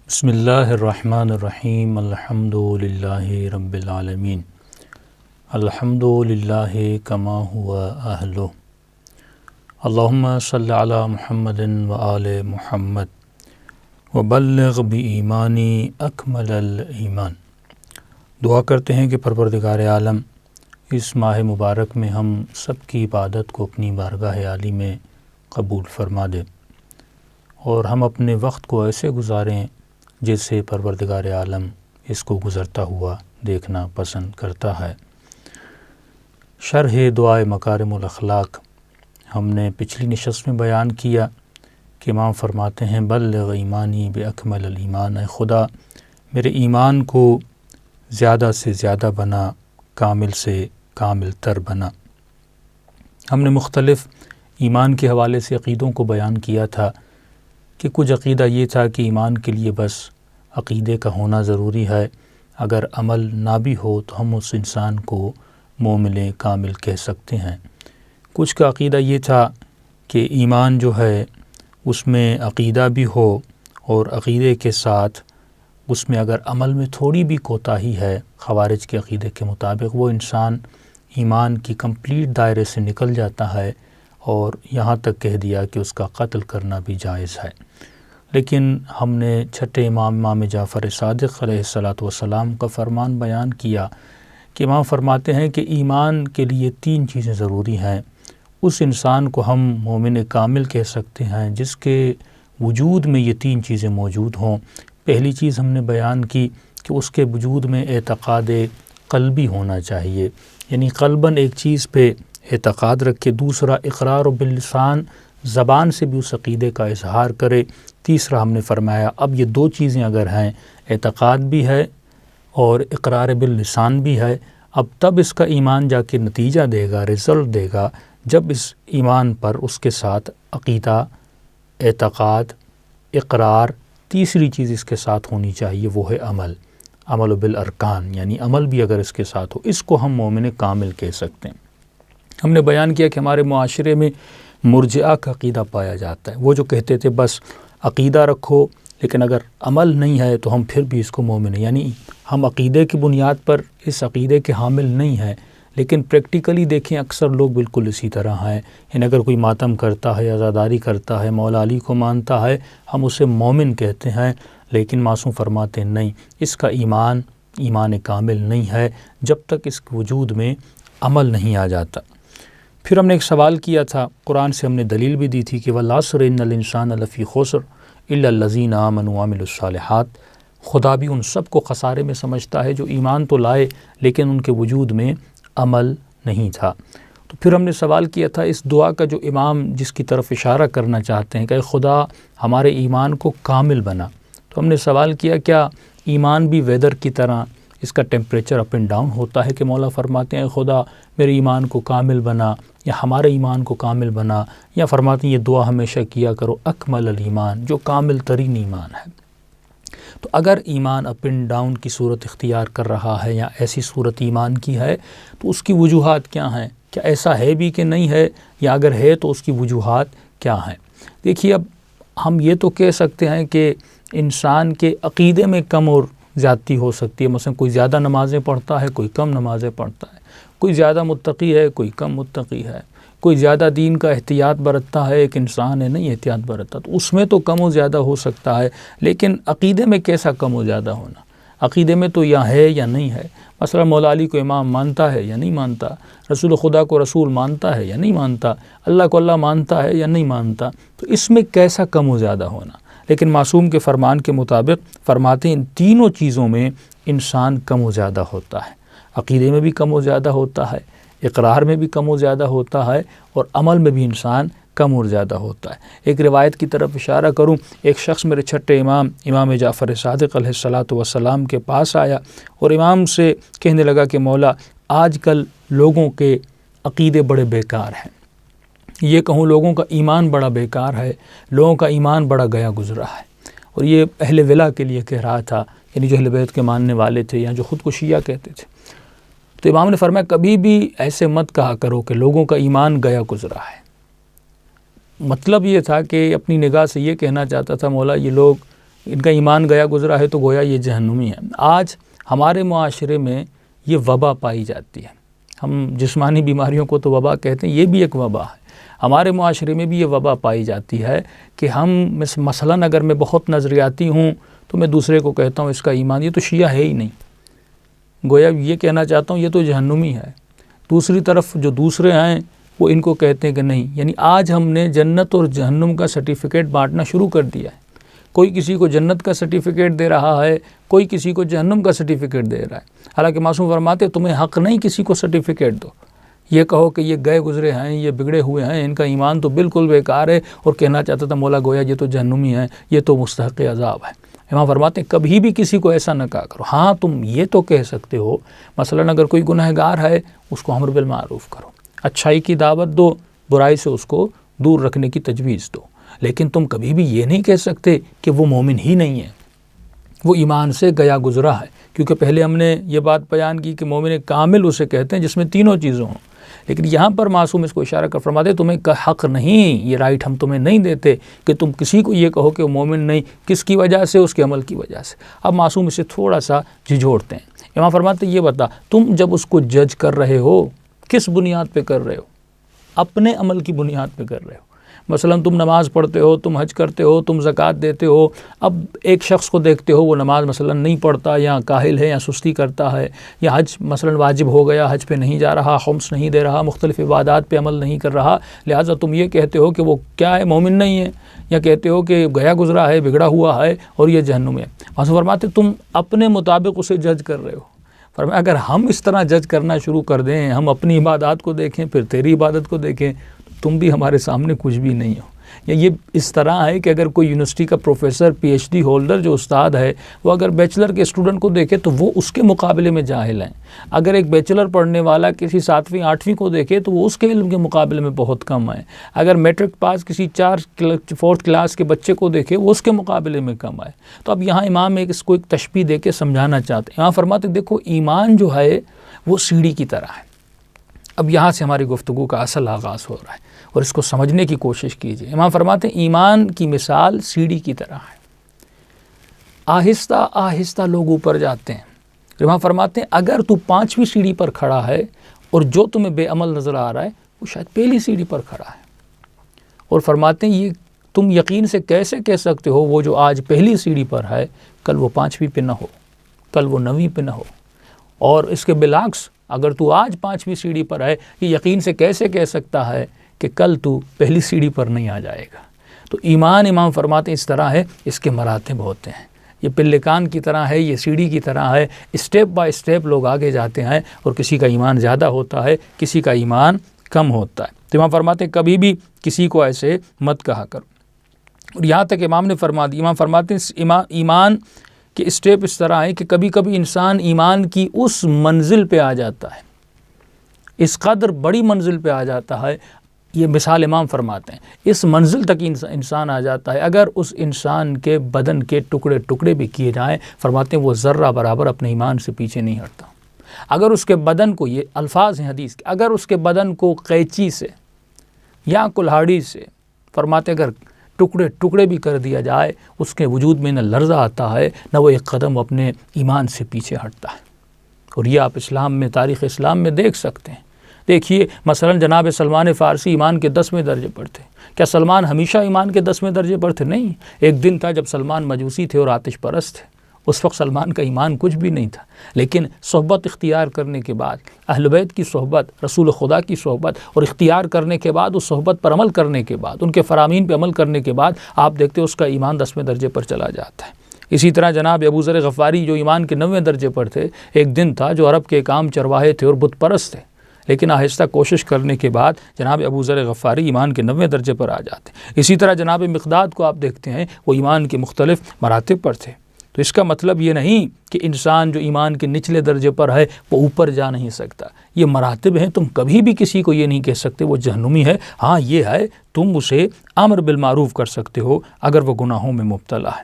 بسم اللہ الرحمن الرحیم الحمد للہ رب العالمین الحمد للہ کما ہوا اہلہ اللہم صلی علی محمد وآل محمد وبلغ بایمانی اکمل الایمان۔ دعا کرتے ہیں کہ پروردگار عالم اس ماہ مبارک میں ہم سب کی عبادت کو اپنی بارگاہ عالی میں قبول فرما دے اور ہم اپنے وقت کو ایسے گزاریں جیسے پروردگار عالم اس کو گزرتا ہوا دیکھنا پسند کرتا ہے۔ شرح دعائے مکارم الاخلاق ہم نے پچھلی نشست میں بیان کیا کہ امام فرماتے ہیں بلغ ایمانی باکمل الایمان، اے خدا میرے ایمان کو زیادہ سے زیادہ بنا، کامل سے کامل تر بنا۔ ہم نے مختلف ایمان کے حوالے سے عقیدوں کو بیان کیا تھا کہ کچھ عقیدہ یہ تھا کہ ایمان کے لیے بس عقیدے کا ہونا ضروری ہے، اگر عمل نہ بھی ہو تو ہم اس انسان کو مومن کامل کہہ سکتے ہیں۔ کچھ کا عقیدہ یہ تھا کہ ایمان جو ہے اس میں عقیدہ بھی ہو اور عقیدے کے ساتھ اس میں اگر عمل میں تھوڑی بھی کوتاہی ہے خوارج کے عقیدے کے مطابق، وہ انسان ایمان کی کمپلیٹ دائرے سے نکل جاتا ہے اور یہاں تک کہہ دیا کہ اس کا قتل کرنا بھی جائز ہے۔ لیکن ہم نے چھٹے امام جعفر صادق علیہ السلام کا فرمان بیان کیا کہ امام فرماتے ہیں کہ ایمان کے لیے 3 چیزیں ضروری ہیں۔ اس انسان کو ہم مومن کامل کہہ سکتے ہیں جس کے وجود میں یہ 3 چیزیں موجود ہوں۔ پہلی چیز ہم نے بیان کی کہ اس کے وجود میں اعتقاد قلبی ہونا چاہیے، یعنی قلباً ایک چیز پہ اعتقاد رکھے۔ دوسرا اقرار و باللسان، زبان سے بھی اس عقیدے کا اظہار کرے۔ تیسرا ہم نے فرمایا اب یہ 2 چیزیں اگر ہیں، اعتقاد بھی ہے اور اقرار باللسان بھی ہے، اب تب اس کا ایمان جا کے نتیجہ دے گا، رزلٹ دے گا، جب اس ایمان پر اس کے ساتھ عقیدہ، اعتقاد، اقرار، تیسری چیز اس کے ساتھ ہونی چاہیے وہ ہے عمل بالارکان، یعنی عمل بھی اگر اس کے ساتھ ہو، اس کو ہم مومن کامل کہہ سکتے ہیں۔ ہم نے بیان کیا کہ ہمارے معاشرے میں مرجئہ کا عقیدہ پایا جاتا ہے، وہ جو کہتے تھے بس عقیدہ رکھو لیکن اگر عمل نہیں ہے تو ہم پھر بھی اس کو مومن ہیں، یعنی ہم عقیدے کی بنیاد پر اس عقیدے کے حامل نہیں ہیں، لیکن پریکٹیکلی دیکھیں اکثر لوگ بالکل اسی طرح ہیں، یعنی اگر کوئی ماتم کرتا ہے، عزاداری کرتا ہے، مولا علی کو مانتا ہے، ہم اسے مومن کہتے ہیں، لیکن معصوم فرماتے ہیں نہیں، اس کا ایمان کامل نہیں ہے جب تک اس کے وجود میں عمل نہیں آ جاتا۔ پھر ہم نے ایک سوال کیا تھا، قرآن سے ہم نے دلیل بھی دی تھی کہ والعصر ان الانسان لفی خسر الا الذین آمنوا وعملوا الصالحات، خدا بھی ان سب کو خسارے میں سمجھتا ہے جو ایمان تو لائے لیکن ان کے وجود میں عمل نہیں تھا۔ تو پھر ہم نے سوال کیا تھا اس دعا کا جو امام جس کی طرف اشارہ کرنا چاہتے ہیں کہ اے خدا ہمارے ایمان کو کامل بنا، تو ہم نے سوال کیا کیا ایمان بھی ویدر کی طرح اس کا ٹیمپریچر اپ اینڈ ڈاؤن ہوتا ہے کہ مولا فرماتے ہیں اے خدا میرے ایمان کو کامل بنا یا ہمارے ایمان کو کامل بنا، یا فرماتے ہیں یہ دعا ہمیشہ کیا کرو اکمل الایمان، جو کامل ترین ایمان ہے۔ تو اگر ایمان اپ اینڈ ڈاؤن کی صورت اختیار کر رہا ہے یا ایسی صورت ایمان کی ہے تو اس کی وجوہات کیا ہیں؟ کیا ایسا ہے بھی کہ نہیں ہے، یا اگر ہے تو اس کی وجوہات کیا ہیں؟ دیکھیے اب ہم یہ تو کہہ سکتے ہیں کہ انسان کے عقیدے میں کم اور زیادتی ہو سکتی ہے، مثلا کوئی زیادہ نمازیں پڑھتا ہے، کوئی کم نمازیں پڑھتا ہے، کوئی زیادہ متقی ہے، کوئی کم متقی ہے، کوئی زیادہ دین کا احتیاط برتتا ہے، ایک انسان ہے نہیں احتیاط برتتا، تو اس میں تو کم و زیادہ ہو سکتا ہے، لیکن عقیدے میں کیسا کم و زیادہ ہونا؟ عقیدے میں تو یا ہے یا نہیں ہے۔ مثلا مولا علی کو امام مانتا ہے یا نہیں مانتا، رسول خدا کو رسول مانتا ہے یا نہیں مانتا، اللہ کو اللہ مانتا ہے یا نہیں مانتا، تو اس میں کیسا کم و زیادہ ہونا؟ لیکن معصوم کے فرمان کے مطابق فرماتے ہیں ان تینوں چیزوں میں انسان کم و زیادہ ہوتا ہے، عقیدے میں بھی کم و زیادہ ہوتا ہے، اقرار میں بھی کم و زیادہ ہوتا ہے، اور عمل میں بھی انسان کم اور زیادہ ہوتا ہے۔ ایک روایت کی طرف اشارہ کروں، ایک شخص میرے چھٹے امام جعفر صادق علیہ السلام کے پاس آیا اور امام سے کہنے لگا کہ مولا آج کل لوگوں کے عقیدے بڑے بیکار ہیں، یہ کہوں لوگوں کا ایمان بڑا بیکار ہے، لوگوں کا ایمان بڑا گیا گزرا ہے، اور یہ اہل ولا کے لیے کہہ رہا تھا، یعنی جو اہل بیت کے ماننے والے تھے یا جو خود کو شیعہ کہتے تھے۔ تو امام نے فرمایا کبھی بھی ایسے مت کہا کرو کہ لوگوں کا ایمان گیا گزرا ہے۔ مطلب یہ تھا کہ اپنی نگاہ سے یہ کہنا چاہتا تھا مولا یہ لوگ ان کا ایمان گیا گزرا ہے تو گویا یہ جہنمی ہے۔ آج ہمارے معاشرے میں یہ وبا پائی جاتی ہے، ہم جسمانی بیماریوں کو تو وبا کہتے ہیں، یہ بھی ایک وبا ہے۔ ہمارے معاشرے میں بھی یہ وبا پائی جاتی ہے کہ ہم مثلاً اگر میں بہت نظریاتی ہوں تو میں دوسرے کو کہتا ہوں اس کا ایمان، یہ تو شیعہ ہے ہی نہیں، گویا یہ کہنا چاہتا ہوں یہ تو جہنمی ہے۔ دوسری طرف جو دوسرے ہیں وہ ان کو کہتے ہیں کہ نہیں، یعنی آج ہم نے جنت اور جہنم کا سرٹیفکیٹ بانٹنا شروع کر دیا ہے۔ کوئی کسی کو جنت کا سرٹیفکیٹ دے رہا ہے، کوئی کسی کو جہنم کا سرٹیفکیٹ دے رہا ہے۔ حالانکہ معصوم فرماتے تمہیں حق نہیں کسی کو سرٹیفکیٹ دو، یہ کہو کہ یہ گئے گزرے ہیں، یہ بگڑے ہوئے ہیں، ان کا ایمان تو بالکل بیکار ہے، اور کہنا چاہتا تھا مولا گویا یہ تو جہنمی ہے، یہ تو مستحق عذاب ہے۔ امام فرماتے ہیں کبھی بھی کسی کو ایسا نہ کہا کرو۔ ہاں تم یہ تو کہہ سکتے ہو، مثلاً اگر کوئی گنہگار ہے اس کو امر بالمعروف کرو، اچھائی کی دعوت دو، برائی سے اس کو دور رکھنے کی تجویز دو، لیکن تم کبھی بھی یہ نہیں کہہ سکتے کہ وہ مومن ہی نہیں ہے، وہ ایمان سے گیا گزرا ہے، کیونکہ پہلے ہم نے یہ بات بیان کی کہ مومن کامل اسے کہتے ہیں جس میں تینوں چیزیں ہوں۔ لیکن یہاں پر معصوم اس کو اشارہ کر فرماتے تمہیں حق نہیں، یہ رائٹ ہم تمہیں نہیں دیتے کہ تم کسی کو یہ کہو کہ وہ مومن نہیں، کس کی وجہ سے؟ اس کے عمل کی وجہ سے۔ اب معصوم اسے تھوڑا سا جھجھوڑتے ہیں۔ امام فرماتے یہ بتا تم جب اس کو جج کر رہے ہو کس بنیاد پہ کر رہے ہو؟ اپنے عمل کی بنیاد پہ کر رہے ہو۔ مثلاً تم نماز پڑھتے ہو، تم حج کرتے ہو، تم زکوٰۃ دیتے ہو، اب ایک شخص کو دیکھتے ہو وہ نماز مثلاً نہیں پڑھتا، یا کاہل ہے، یا سستی کرتا ہے، یا حج مثلاً واجب ہو گیا حج پہ نہیں جا رہا، خمس نہیں دے رہا، مختلف عبادات پہ عمل نہیں کر رہا، لہٰذا تم یہ کہتے ہو کہ وہ کیا ہے، مومن نہیں ہے، یا کہتے ہو کہ گیا گزرا ہے، بگڑا ہوا ہے اور یہ جہنم ہے۔ فرماتے تم اپنے مطابق اسے جج کر رہے ہو۔ فرمایا اگر ہم اس طرح جج کرنا شروع کر دیں، ہم اپنی عبادات کو دیکھیں پھر تیری عبادت کو دیکھیں، تم بھی ہمارے سامنے کچھ بھی نہیں ہو۔ یا یہ اس طرح ہے کہ اگر کوئی یونیورسٹی کا professor, P H D holder جو استاد ہے، وہ اگر بیچلر کے اسٹوڈنٹ کو دیکھے تو وہ اس کے مقابلے میں جاہل ہیں۔ اگر ایک بیچلر پڑھنے والا کسی 7ویں 8ویں کو دیکھے تو وہ اس کے علم کے مقابلے میں بہت کم ہے۔ اگر میٹرک پاس کسی 4 کلاس کے بچے کو دیکھے وہ اس کے مقابلے میں کم ہے۔ تو اب یہاں امام اس کو ایک تشبیہ دے کے سمجھانا چاہتے ہیں۔ امام فرماتے دیکھو ایمان جو ہے وہ سیڑھی کی طرح ہے۔ اب یہاں سے ہماری گفتگو کا اصل آغاز ہو رہا ہے اور اس کو سمجھنے کی کوشش کیجیے۔ امام فرماتے ہیں ایمان کی مثال سیڑھی کی طرح ہے، آہستہ آہستہ لوگ اوپر جاتے ہیں۔ امام فرماتے ہیں اگر تو 5ویں سیڑھی پر کھڑا ہے اور جو تمہیں بے عمل نظر آ رہا ہے وہ شاید پہلی سیڑھی پر کھڑا ہے، اور فرماتے ہیں یہ تم یقین سے کیسے کہہ سکتے ہو وہ جو آج پہلی سیڑھی پر ہے کل وہ 5ویں پہ نہ ہو، کل وہ 9ویں پہ نہ ہو، اور اس کے بالعکس اگر تو آج 5ویں سیڑھی پر ہے یہ یقین سے کیسے کہہ سکتا ہے کہ کل تو پہلی سیڑھی پر نہیں آ جائے گا۔ تو ایمان امام فرماتے اس طرح ہے، اس کے مراتب ہوتے ہیں، یہ پلکان کی طرح ہے، یہ سیڑھی کی طرح ہے، اسٹیپ بائی اسٹیپ لوگ آگے جاتے ہیں، اور کسی کا ایمان زیادہ ہوتا ہے، کسی کا ایمان کم ہوتا ہے۔ تو امام فرماتے ہیں کبھی بھی کسی کو ایسے مت کہا کرو۔ اور یہاں تک امام نے فرما دی، امام فرماتے ہیں ایمان کہ اسٹیپ اس طرح ہے کہ کبھی کبھی انسان ایمان کی اس منزل پہ آ جاتا ہے، اس قدر بڑی منزل پہ آ جاتا ہے، یہ مثال امام فرماتے ہیں اس منزل تک انسان آ جاتا ہے اگر اس انسان کے بدن کے ٹکڑے ٹکڑے بھی کیے جائیں، فرماتے ہیں وہ ذرہ برابر اپنے ایمان سے پیچھے نہیں ہٹتا۔ اگر اس کے بدن کو، یہ الفاظ ہیں حدیث کے، اگر اس کے بدن کو قینچی سے یا کلہاڑی سے، فرماتے اگر ٹکڑے ٹکڑے بھی کر دیا جائے، اس کے وجود میں نہ لرزہ آتا ہے نہ وہ ایک قدم اپنے ایمان سے پیچھے ہٹتا ہے۔ اور یہ آپ اسلام میں، تاریخ اسلام میں دیکھ سکتے ہیں۔ دیکھیے مثلا جناب سلمان فارسی ایمان کے 10ویں درجے پر تھے۔ کیا سلمان ہمیشہ ایمان کے 10ویں درجے پر تھے؟ نہیں، ایک دن تھا جب سلمان مجوسی تھے اور آتش پرست تھے، اس وقت سلمان کا ایمان کچھ بھی نہیں تھا، لیکن صحبت اختیار کرنے کے بعد، اہل بیت کی صحبت، رسول خدا کی صحبت اور اختیار کرنے کے بعد، اس صحبت پر عمل کرنے کے بعد، ان کے فرامین پہ عمل کرنے کے بعد، آپ دیکھتے اس کا ایمان 10ویں درجے پر چلا جاتا ہے۔ اسی طرح جناب ابو ذر غفاری جو ایمان کے 9ویں درجے پر تھے، ایک دن تھا جو عرب کے ایک عام چرواہے تھے اور بت پرست تھے، لیکن آہستہ کوشش کرنے کے بعد جناب ابو ذر غفاری ایمان کے 9ویں درجے پر آ جاتے ہیں۔ اسی طرح جناب مقداد کو آپ دیکھتے ہیں، وہ ایمان کے مختلف مراتب پر تھے۔ تو اس کا مطلب یہ نہیں کہ انسان جو ایمان کے نچلے درجے پر ہے وہ اوپر جا نہیں سکتا، یہ مراتب ہیں، تم کبھی بھی کسی کو یہ نہیں کہہ سکتے وہ جہنمی ہے۔ ہاں یہ ہے، تم اسے امر بالمعروف کر سکتے ہو اگر وہ گناہوں میں مبتلا ہے،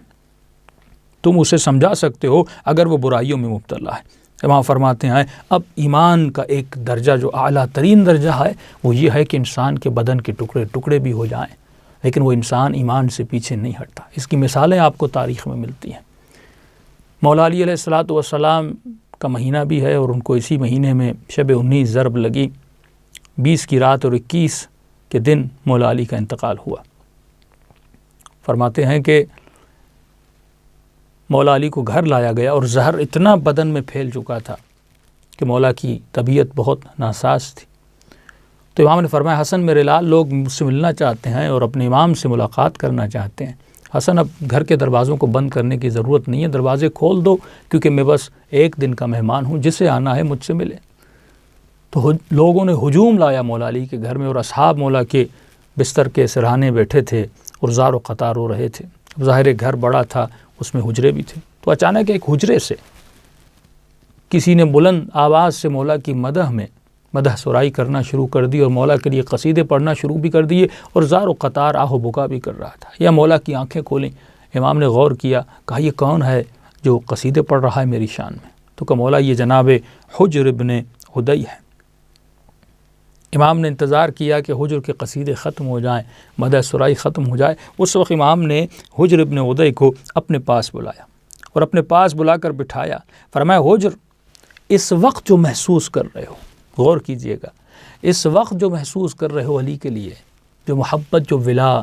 تم اسے سمجھا سکتے ہو اگر وہ برائیوں میں مبتلا ہے۔ امام فرماتے ہیں اب ایمان کا ایک درجہ جو اعلیٰ ترین درجہ ہے وہ یہ ہے کہ انسان کے بدن کے ٹکڑے ٹکڑے بھی ہو جائیں، لیکن وہ انسان ایمان سے پیچھے نہیں ہٹتا۔ اس کی مثالیں آپ کو تاریخ میں ملتی ہیں۔ مولا علی علیہ السلام کا مہینہ بھی ہے، اور ان کو اسی مہینے میں شب 19 ضرب لگی، 20 کی رات اور 21 کے دن مولا علی کا انتقال ہوا۔ فرماتے ہیں کہ مولا علی کو گھر لایا گیا اور زہر اتنا بدن میں پھیل چکا تھا کہ مولا کی طبیعت بہت ناساز تھی۔ تو امام نے فرمایا، حسن میرے لال، لوگ مجھ سے ملنا چاہتے ہیں اور اپنے امام سے ملاقات کرنا چاہتے ہیں۔ حسن، اب گھر کے دروازوں کو بند کرنے کی ضرورت نہیں ہے، دروازے کھول دو، کیونکہ میں بس ایک دن کا مہمان ہوں، جسے آنا ہے مجھ سے ملے۔ تو لوگوں نے ہجوم لایا مولا علی کے گھر میں، اور اصحاب مولا کے بستر کے سرہانے بیٹھے تھے اور زار و قطار ہو رہے تھے۔ ظاہر گھر بڑا تھا، اس میں حجرے بھی تھے۔ تو اچانک ایک حجرے سے کسی نے بلند آواز سے مولا کی مدح سرائی کرنا شروع کر دی، اور مولا کے لیے قصیدے پڑھنا شروع بھی کر دیے، اور زار و قطار آہ و بکا بھی کر رہا تھا۔ یا مولا کی آنکھیں کھولیں، امام نے غور کیا، کہا یہ کون ہے جو قصیدے پڑھ رہا ہے میری شان میں؟ تو کہا مولا یہ جناب حجر ابن عدی ہے۔ امام نے انتظار کیا کہ حجر کے قصیدے ختم ہو جائیں، مدح سرائی ختم ہو جائے۔ اس وقت امام نے حجر ابن عدی کو اپنے پاس بلایا اور اپنے پاس بلا کر بٹھایا۔ فرمایا، حجر، اس وقت جو محسوس کر رہے ہو، غور کیجئے گا، اس وقت جو محسوس کر رہے ہو علی کے لیے، جو محبت، جو ولا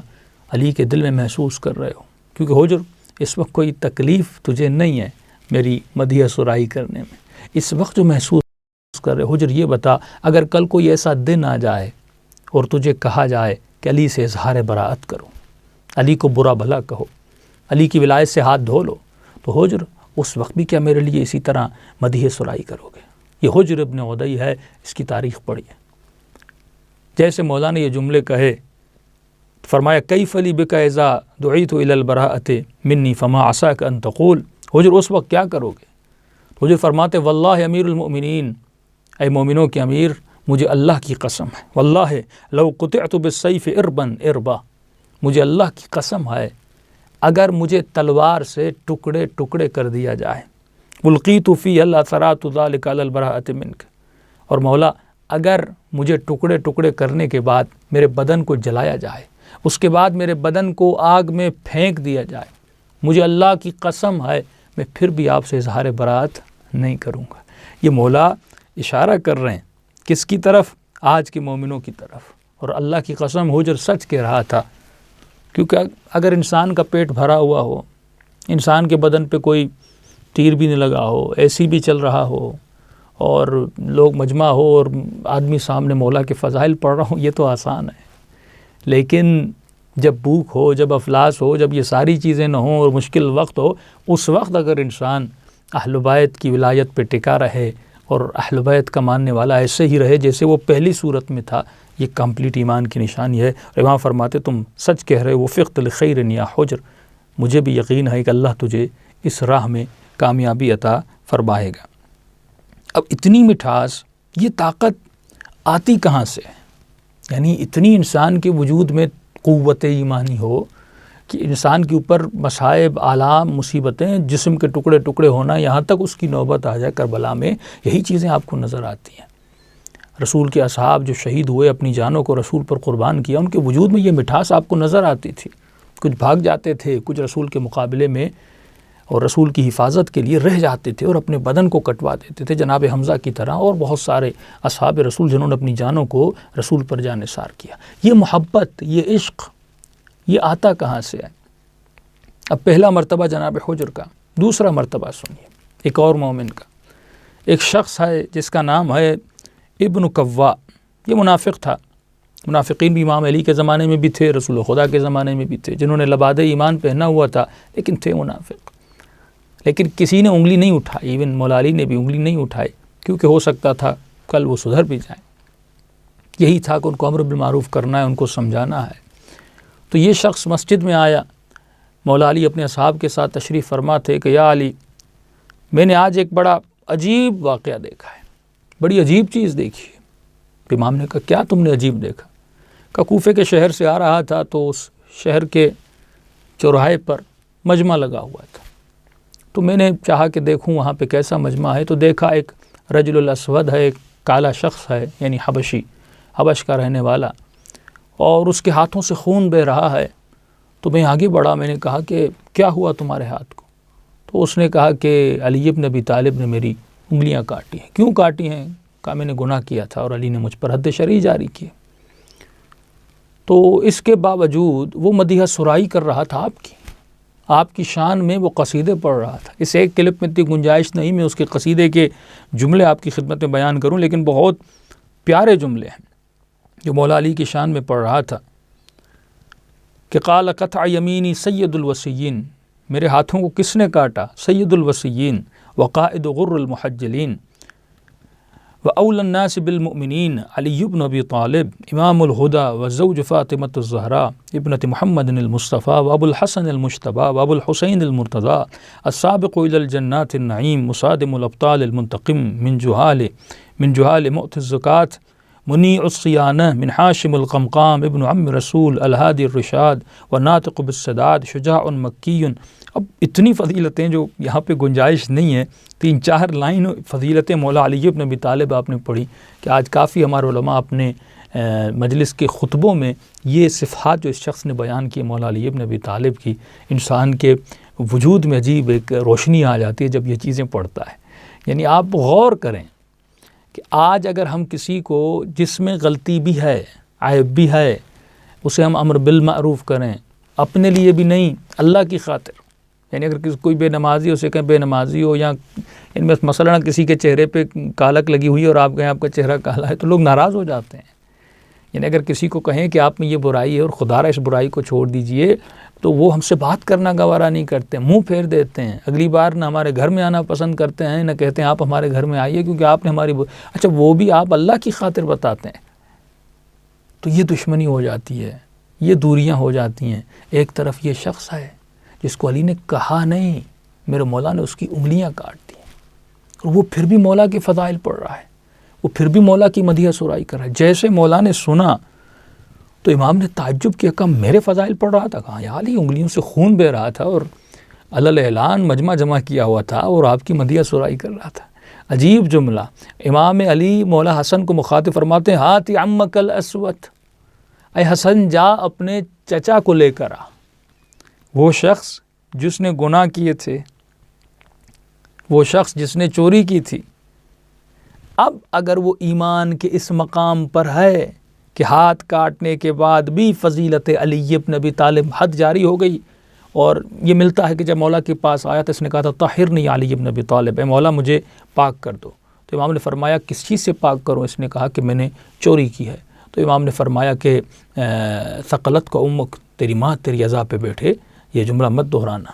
علی کے دل میں محسوس کر رہے ہو، کیونکہ حجر اس وقت کوئی تکلیف تجھے نہیں ہے میری مدیح سرائی کرنے میں، اس وقت جو محسوس کر رہے ہو، حجر یہ بتا، اگر کل کوئی ایسا دن آ جائے اور تجھے کہا جائے کہ علی سے اظہار براءت کرو، علی کو برا بھلا کہو، علی کی ولایت سے ہاتھ دھو لو، تو حجر اس وقت بھی کیا میرے لیے اسی طرح مدیح سرائی کرو گے؟ یہ حجر ابن عدی ہے، اس کی تاریخ پڑھیے۔ جیسے مولا نے یہ جملے کہے، فرمایا، کیف لی بک اذا دعیت الی البراءۃ منی فما عساک ان تقول، حجر اس وقت کیا کرو گے؟ حجر فرماتے، واللہ امیر المؤمنین، اے مومنوں کے امیر، مجھے اللہ کی قسم ہے، واللہ لو قطعت بالسیف اربا اربا، مجھے اللہ کی قسم ہے اگر مجھے تلوار سے ٹکڑے ٹکڑے کر دیا جائے، القیت فی الاثرات ذلک علی البراءۃ منک، اور مولا اگر مجھے ٹکڑے ٹکڑے کرنے کے بعد میرے بدن کو جلایا جائے، اس کے بعد میرے بدن کو آگ میں پھینک دیا جائے، مجھے اللہ کی قسم ہے میں پھر بھی آپ سے اظہار براءت نہیں کروں گا۔ یہ مولا اشارہ کر رہے ہیں کس کی طرف؟ آج کے مومنوں کی طرف۔ اور اللہ کی قسم حجر سچ کہہ رہا تھا، کیونکہ اگر انسان کا پیٹ بھرا ہوا ہو، انسان کے بدن پہ کوئی تیر بھی نہیں لگا ہو، اے سی بھی چل رہا ہو، اور لوگ مجمع ہو اور آدمی سامنے مولا کے فضائل پڑھ رہا ہوں، یہ تو آسان ہے۔ لیکن جب بھوک ہو، جب افلاس ہو، جب یہ ساری چیزیں نہ ہوں اور مشکل وقت ہو، اس وقت اگر انسان اہل بیت کی ولایت پہ ٹکا رہے اور اہل بیت کا ماننے والا ایسے ہی رہے جیسے وہ پہلی صورت میں تھا، یہ کمپلیٹ ایمان کی نشانی ہے۔ امام فرماتے، تم سچ کہہ رہے ہو، وفقت لخیر یا حجر، مجھے بھی یقین ہے کہ اللہ تجھے اس راہ میں کامیابی عطا فرمائے گا۔ اب اتنی مٹھاس، یہ طاقت آتی کہاں سے ہے؟ یعنی اتنی انسان کے وجود میں قوت ایمانی ہو کہ انسان کے اوپر مصائب، آلام، مصیبتیں، جسم کے ٹکڑے ٹکڑے ہونا، یہاں تک اس کی نوبت آ جائے کربلا میں، یہی چیزیں آپ کو نظر آتی ہیں۔ رسول کے اصحاب جو شہید ہوئے، اپنی جانوں کو رسول پر قربان کیا، ان کے وجود میں یہ مٹھاس آپ کو نظر آتی تھی۔ کچھ بھاگ جاتے تھے، کچھ رسول کے مقابلے میں اور رسول کی حفاظت کے لیے رہ جاتے تھے اور اپنے بدن کو کٹوا دیتے تھے، جناب حمزہ کی طرح، اور بہت سارے اصحاب رسول جنہوں نے اپنی جانوں کو رسول پر جاں نثار کیا۔ یہ محبت، یہ عشق، یہ آتا کہاں سے ہے؟ اب پہلا مرتبہ جناب حجر کا، دوسرا مرتبہ سنیے ایک اور مومن کا۔ ایک شخص ہے جس کا نام ہے ابن کوا، یہ منافق تھا۔ منافقین بھی امام علی کے زمانے میں بھی تھے، رسول خدا کے زمانے میں بھی تھے، جنہوں نے لباد ایمان پہنا ہوا تھا، لیکن تھے منافق۔ لیکن کسی نے انگلی نہیں اٹھائی، ایون مولا علی نے بھی انگلی نہیں اٹھائی، کیونکہ ہو سکتا تھا کل وہ سدھر بھی جائیں۔ یہی تھا کہ ان کو امر بالمعروف کرنا ہے، ان کو سمجھانا ہے۔ تو یہ شخص مسجد میں آیا، مولا علی اپنے اصحاب کے ساتھ تشریف فرما تھے کہ یا علی، میں نے آج ایک بڑا عجیب واقعہ دیکھا ہے، بڑی عجیب چیز دیکھی ہے۔ امام نے کہا کیا تم نے عجیب دیکھا؟ کہ کوفے کے شہر سے آ رہا تھا تو اس شہر کے چوراہے پر مجمع لگا ہوا تھا، تو میں نے چاہا کہ دیکھوں وہاں پہ کیسا مجمع ہے، تو دیکھا ایک رجل الاسود ہے، ایک کالا شخص ہے، یعنی حبشی، حبش کا رہنے والا، اور اس کے ہاتھوں سے خون بہ رہا ہے۔ تو میں آگے بڑھا، میں نے کہا کہ کیا ہوا تمہارے ہاتھ کو؟ تو اس نے کہا کہ علی بن ابی طالب نے میری انگلیاں کاٹی ہیں۔ کیوں کاٹی ہیں؟ کہا میں نے گناہ کیا تھا اور علی نے مجھ پر حد شرعی جاری کی۔ تو اس کے باوجود وہ مدیحہ سرائی کر رہا تھا آپ کی شان میں، وہ قصیدے پڑھ رہا تھا۔ اس ایک کلپ میں اتنی گنجائش نہیں میں اس کے قصیدے کے جملے آپ کی خدمت میں بیان کروں، لیکن بہت پیارے جملے ہیں جو مولا علی کی شان میں پڑھ رہا تھا کہ قال قطع یمینی سید الوصیین، میرے ہاتھوں کو کس نے کاٹا؟ سید الوصیین وقائد غر المحجلین وأولى الناس بالمؤمنين علي بن أبي طالب إمام الهدى وزوج فاطمة الزهراء ابنة محمد المصطفى وأبو الحسن المجتبى وأبو الحسين المرتضى السابق إلى الجنات النعيم مصادم الأبطال المنتقم من جهال مؤتي الزكاة منيع الصيانة من حاشم القمقام ابن عم رسول الهادي الرشاد والناطق بالسداد شجاع مكي۔ اب اتنی فضیلتیں جو یہاں پہ گنجائش نہیں ہے، 3-4 لائن فضیلتیں مولا علی بن ابی طالب آپ نے پڑھی کہ آج کافی ہمارے علماء اپنے مجلس کے خطبوں میں یہ صفات جو اس شخص نے بیان کی مولا علی بن ابی طالب کی، انسان کے وجود میں عجیب ایک روشنی آ جاتی ہے جب یہ چیزیں پڑھتا ہے۔ یعنی آپ غور کریں کہ آج اگر ہم کسی کو جس میں غلطی بھی ہے، عیب بھی ہے، اسے ہم امر بالمعروف کریں، اپنے لیے بھی نہیں، اللہ کی خاطر، یعنی اگر کوئی بے نمازی ہو، اسے کہیں بے نمازی ہو، یا ان میں مثلا کسی کے چہرے پہ کالک لگی ہوئی ہے اور آپ کہیں آپ کا چہرہ کالا ہے، تو لوگ ناراض ہو جاتے ہیں۔ یعنی اگر کسی کو کہیں کہ آپ میں یہ برائی ہے اور خدا را اس برائی کو چھوڑ دیجئے، تو وہ ہم سے بات کرنا گوارا نہیں کرتے، منہ پھیر دیتے ہیں، اگلی بار نہ ہمارے گھر میں آنا پسند کرتے ہیں، نہ کہتے ہیں آپ ہمارے گھر میں آئیے کیونکہ آپ نے ہماری اچھا وہ بھی آپ اللہ کی خاطر بتاتے ہیں، تو یہ دشمنی ہو جاتی ہے، یہ دوریاں ہو جاتی ہیں۔ ایک طرف یہ شخص ہے جس کو علی نے کہا نہیں، میرے مولا نے اس کی انگلیاں کاٹ دی، اور وہ پھر بھی مولا کے فضائل پڑھ رہا ہے، وہ پھر بھی مولا کی مدیحہ سرائی کر رہا ہے۔ جیسے مولا نے سنا تو امام نے تعجب کیا، کہا میرے فضائل پڑھ رہا تھا؟ کہا یا علی انگلیوں سے خون بہ رہا تھا اور علل اعلان مجمع جمع کیا ہوا تھا اور آپ کی مدیحہ سرائی کر رہا تھا۔ عجیب جملہ۔ امام علی مولا حسن کو مخاطب فرماتے ہیں ہاتھ عمک الاسود، اے حسن جا اپنے چچا کو لے کر آ، وہ شخص جس نے گناہ کیے تھے، وہ شخص جس نے چوری کی تھی، اب اگر وہ ایمان کے اس مقام پر ہے کہ ہاتھ کاٹنے کے بعد بھی فضیلت علی بن ابی طالب حد جاری ہو گئی، اور یہ ملتا ہے کہ جب مولا کے پاس آیا تو اس نے کہا تھا طہرنی علی بن ابی طالب، اے مولا مجھے پاک کر دو۔ تو امام نے فرمایا کس چیز سے پاک کروں؟ اس نے کہا کہ میں نے چوری کی ہے۔ تو امام نے فرمایا کہ ثقلت کا امک، تیری ماں تیری عزا پہ بیٹھے، یہ جملہ مت دہرانا۔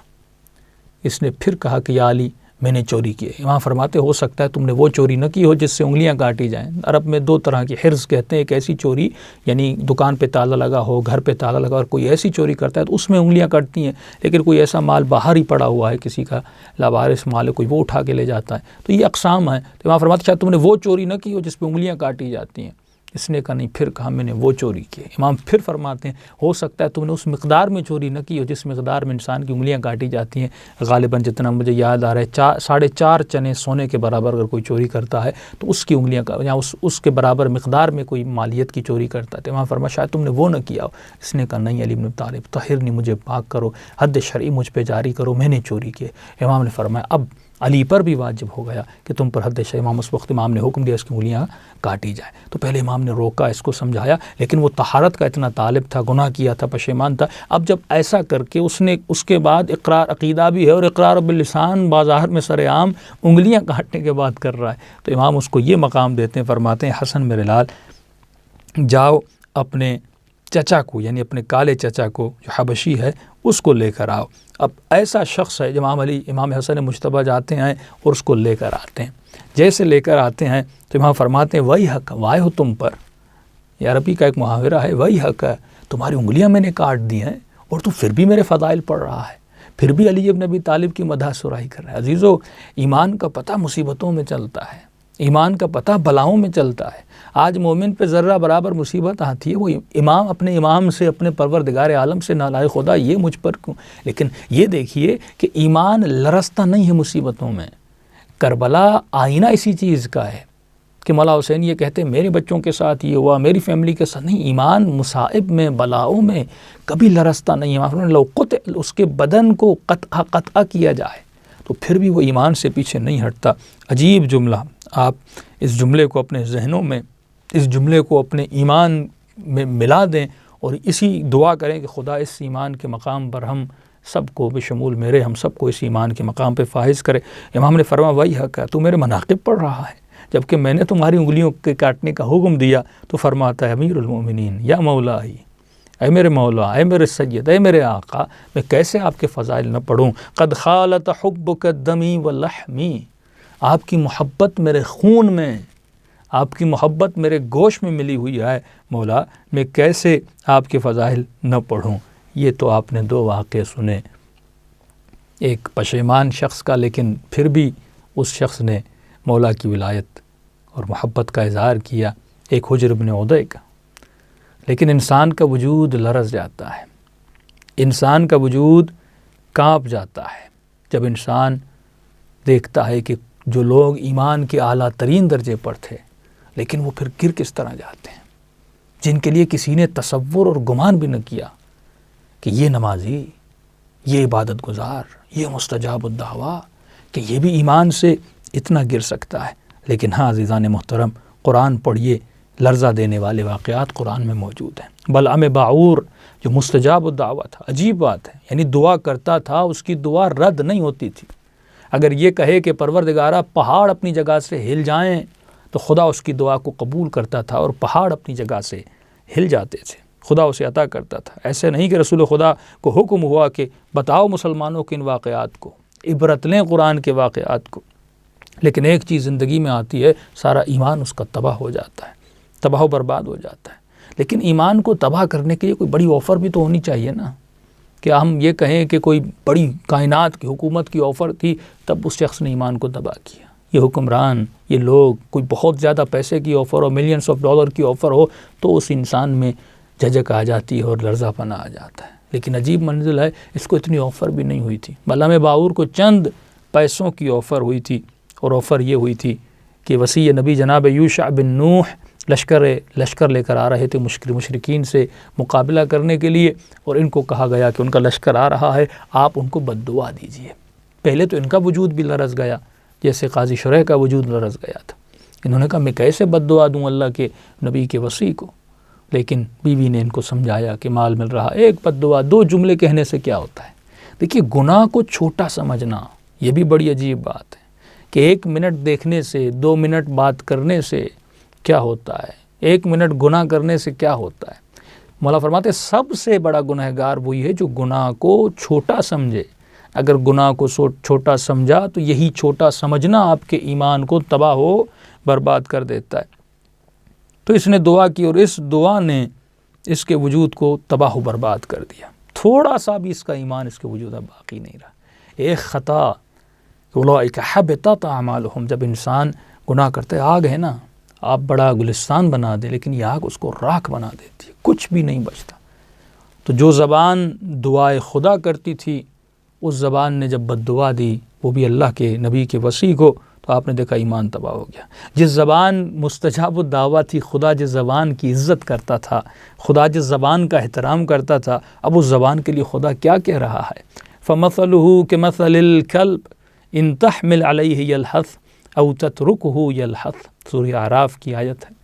اس نے پھر کہا کہ یا علی میں نے چوری کی ہے۔ امام فرماتے ہو سکتا ہے تم نے وہ چوری نہ کی ہو جس سے انگلیاں کاٹی جائیں۔ عرب میں 2 طرح کی حرز کہتے ہیں، ایک ایسی چوری یعنی دکان پہ تالا لگا ہو، گھر پہ تالا لگا، اور کوئی ایسی چوری کرتا ہے تو اس میں انگلیاں کٹتی ہیں، لیکن کوئی ایسا مال باہر ہی پڑا ہوا ہے، کسی کا لاوارث مال ہے، کوئی وہ اٹھا کے لے جاتا ہے، تو یہ اقسام ہیں۔ تو امام فرماتے شاید تم نے وہ چوری نہ کی ہو جس پہ انگلیاں کاٹی جاتی ہیں۔ اس نے کہا نہیں، پھر کہا میں نے وہ چوری کی ہے۔ امام پھر فرماتے ہیں ہو سکتا ہے تم نے اس مقدار میں چوری نہ کی ہو جس مقدار میں انسان کی انگلیاں کاٹی جاتی ہیں۔ غالباً جتنا مجھے یاد آ رہا ہے 4.5 چنے سونے کے برابر اگر کوئی چوری کرتا ہے تو اس کی انگلیاں یا اس کے برابر مقدار میں کوئی مالیت کی چوری کرتا ہے۔ تو امام فرمایا شاید تم نے وہ نہ کیا ہو۔ اس نے کہا نہیں علی بن طالب طہرنی، مجھے پاک کرو، حد شرعی مجھ پہ جاری کرو، میں نے چوری کی۔ امام نے فرمایا اب علی پر بھی واجب ہو گیا کہ تم پر حد شرعی۔ اس وقت امام نے حکم دیا اس کی انگلیاں کاٹی جائے۔ تو پہلے امام نے روکا، اس کو سمجھایا، لیکن وہ طہارت کا اتنا طالب تھا، گناہ کیا تھا، پشیمان تھا۔ اب جب ایسا کر کے اس کے بعد اقرار عقیدہ بھی ہے اور اقرار باللسان بازار میں سر عام انگلیاں کاٹنے کے بعد کر رہا ہے، تو امام اس کو یہ مقام دیتے ہیں، فرماتے ہیں حسن میرے لال جاؤ اپنے چچا کو، یعنی اپنے کالے چچا کو جو حبشی ہے اس کو لے کر آؤ۔ اب ایسا شخص ہے، امام حسن مجتبیٰ جاتے ہیں اور اس کو لے کر آتے ہیں۔ جیسے لے کر آتے ہیں تو امام فرماتے ہیں وہی حق وائے ہو تم پر، یہ عربی کا ایک محاورہ ہے، وہی حق ہے، تمہاری انگلیاں میں نے کاٹ دی ہیں اور تو پھر بھی میرے فضائل پڑھ رہا ہے، پھر بھی علی بن ابی طالب کی مدح سرائی کر رہا ہے۔ عزیزو، ایمان کا پتہ مصیبتوں میں چلتا ہے، ایمان کا پتہ بلاؤں میں چلتا ہے۔ آج مومن پہ ذرہ برابر مصیبت آتی ہے، وہ امام اپنے امام سے، اپنے پروردگار عالم سے نالائق خدا یہ مجھ پر کیوں؟ لیکن یہ دیکھیے کہ ایمان لرزتا نہیں ہے مصیبتوں میں۔ کربلا آئینہ اسی چیز کا ہے، کہ مولا حسین یہ کہتے میرے بچوں کے ساتھ یہ ہوا، میری فیملی کے ساتھ نہیں. ایمان مصائب میں، بلاؤں میں کبھی لرزتا نہیں ہے. لو قطع، اس کے بدن کو قطع کیا جائے تو پھر بھی وہ ایمان سے پیچھے نہیں ہٹتا. عجیب جملہ. آپ اس جملے کو اپنے ذہنوں میں، اس جملے کو اپنے ایمان میں ملا دیں اور اسی دعا کریں کہ خدا اس ایمان کے مقام پر ہم سب کو بشمول میرے، ہم سب کو اس ایمان کے مقام پہ فائز کرے. امام نے فرمایا وہی حق ہے، تو میرے مناقب پڑھ رہا ہے جبکہ میں نے تمہاری انگلیوں کے کاٹنے کا حکم دیا. تو فرماتا ہے امیر المومنین یا مولا ہی، اے میرے مولا، اے میرے سید، اے میرے آقا، میں کیسے آپ کے فضائل نہ پڑھوں. قد خالط حبک دمی و لحمی، آپ کی محبت میرے خون میں، آپ کی محبت میرے گوشت میں ملی ہوئی ہے. مولا میں کیسے آپ کے فضائل نہ پڑھوں. یہ تو آپ نے دو واقعے سنے، ایک پشیمان شخص کا، لیکن پھر بھی اس شخص نے مولا کی ولایت اور محبت کا اظہار کیا. ایک حجر بن عدی کا. لیکن انسان کا وجود لرز جاتا ہے، انسان کا وجود کانپ جاتا ہے جب انسان دیکھتا ہے کہ جو لوگ ایمان کے اعلیٰ ترین درجے پر تھے لیکن وہ پھر گر کس طرح جاتے ہیں، جن کے لیے کسی نے تصور اور گمان بھی نہ کیا کہ یہ نمازی، یہ عبادت گزار، یہ مستجاب الدعویٰ، کہ یہ بھی ایمان سے اتنا گر سکتا ہے. لیکن ہاں عزیزان محترم، قرآن پڑھیے، لرزہ دینے والے واقعات قرآن میں موجود ہیں. بلعام باعور جو مستجاب الدعویٰ تھا، عجیب بات ہے، یعنی دعا کرتا تھا، اس کی دعا رد نہیں ہوتی تھی. اگر یہ کہے کہ پروردگارہ پہاڑ اپنی جگہ سے ہل جائیں تو خدا اس کی دعا کو قبول کرتا تھا اور پہاڑ اپنی جگہ سے ہل جاتے تھے، خدا اسے عطا کرتا تھا. ایسے نہیں کہ رسول خدا کو حکم ہوا کہ بتاؤ مسلمانوں کے ان واقعات کو، عبرت لیں قرآن کے واقعات کو. لیکن ایک چیز زندگی میں آتی ہے، سارا ایمان اس کا تباہ ہو جاتا ہے، تباہ و برباد ہو جاتا ہے. لیکن ایمان کو تباہ کرنے کے لیے کوئی بڑی آفر بھی تو ہونی چاہیے نا، کہ ہم یہ کہیں کہ کوئی بڑی کائنات کی حکومت کی آفر تھی تب اس شخص نے ایمان کو تباہ کیا. یہ حکمران، یہ لوگ، کوئی بہت زیادہ پیسے کی offer who, millions of dollar کی آفر ہو تو اس انسان میں جھجک آ جاتی ہے اور لرزہ پنا آ جاتا ہے. لیکن عجیب منزل ہے، اس کو اتنی آفر بھی نہیں ہوئی تھی. بلعام باعور کو چند پیسوں کی آفر ہوئی تھی، اور آفر یہ ہوئی تھی کہ وسیع نبی جناب یوشع بن نوح لشکر لے کر آ رہے تھے مشرکین سے مقابلہ کرنے کے لیے، اور ان کو کہا گیا کہ ان کا لشکر آ رہا ہے، آپ ان کو بد دعا دیجئے. پہلے تو ان کا وجود بھی لرز گیا، جیسے قاضی شرح کا وجود لرز گیا تھا. انہوں نے کہا میں کیسے بد دعا دوں اللہ کے نبی کے وصی کو. لیکن بیوی نے ان کو سمجھایا کہ مال مل رہا، ایک بد دعا، دو جملے کہنے سے کیا ہوتا ہے. دیکھیے گناہ کو چھوٹا سمجھنا یہ بھی بڑی عجیب بات ہے کہ 1 منٹ دیکھنے سے، 2 منٹ بات کرنے سے کیا ہوتا ہے، 1 منٹ گناہ کرنے سے کیا ہوتا ہے. مولا فرماتے سب سے بڑا گنہگار وہی ہے جو گناہ کو چھوٹا سمجھے. اگر گناہ کو چھوٹا سمجھا تو یہی چھوٹا سمجھنا آپ کے ایمان کو تباہ و برباد کر دیتا ہے. تو اس نے دعا کی اور اس دعا نے اس کے وجود کو تباہ و برباد کر دیا. تھوڑا سا بھی اس کا ایمان اس کے وجود میں باقی نہیں رہا. ایک خطا، اولئک حبطت اعمالہم، جب انسان گناہ کرتے، آگ ہے نا، آپ بڑا گلستان بنا دیں لیکن یہ آگ اس کو راکھ بنا دیتی ہے، کچھ بھی نہیں بچتا. تو جو زبان دعائے خدا کرتی تھی، اس زبان نے جب بد دعا دی، وہ بھی اللہ کے نبی کے وصی کو، تو آپ نے دیکھا ایمان تباہ ہو گیا. جس زبان مستجاب الدعویٰ تھی، خدا جس زبان کی عزت کرتا تھا، خدا جس زبان کا احترام کرتا تھا، اب اس زبان کے لیے خدا کیا کہہ رہا ہے. فَمَثَلُهُ كَمَثَلِ الْكَلْبِ إِن تَحْمِلْ عَلَيْهِ يَلْحَثْ أَوْ تَتْرُكْهُ يَلْحَثْ. سورہ اعراف کی آیت ہے.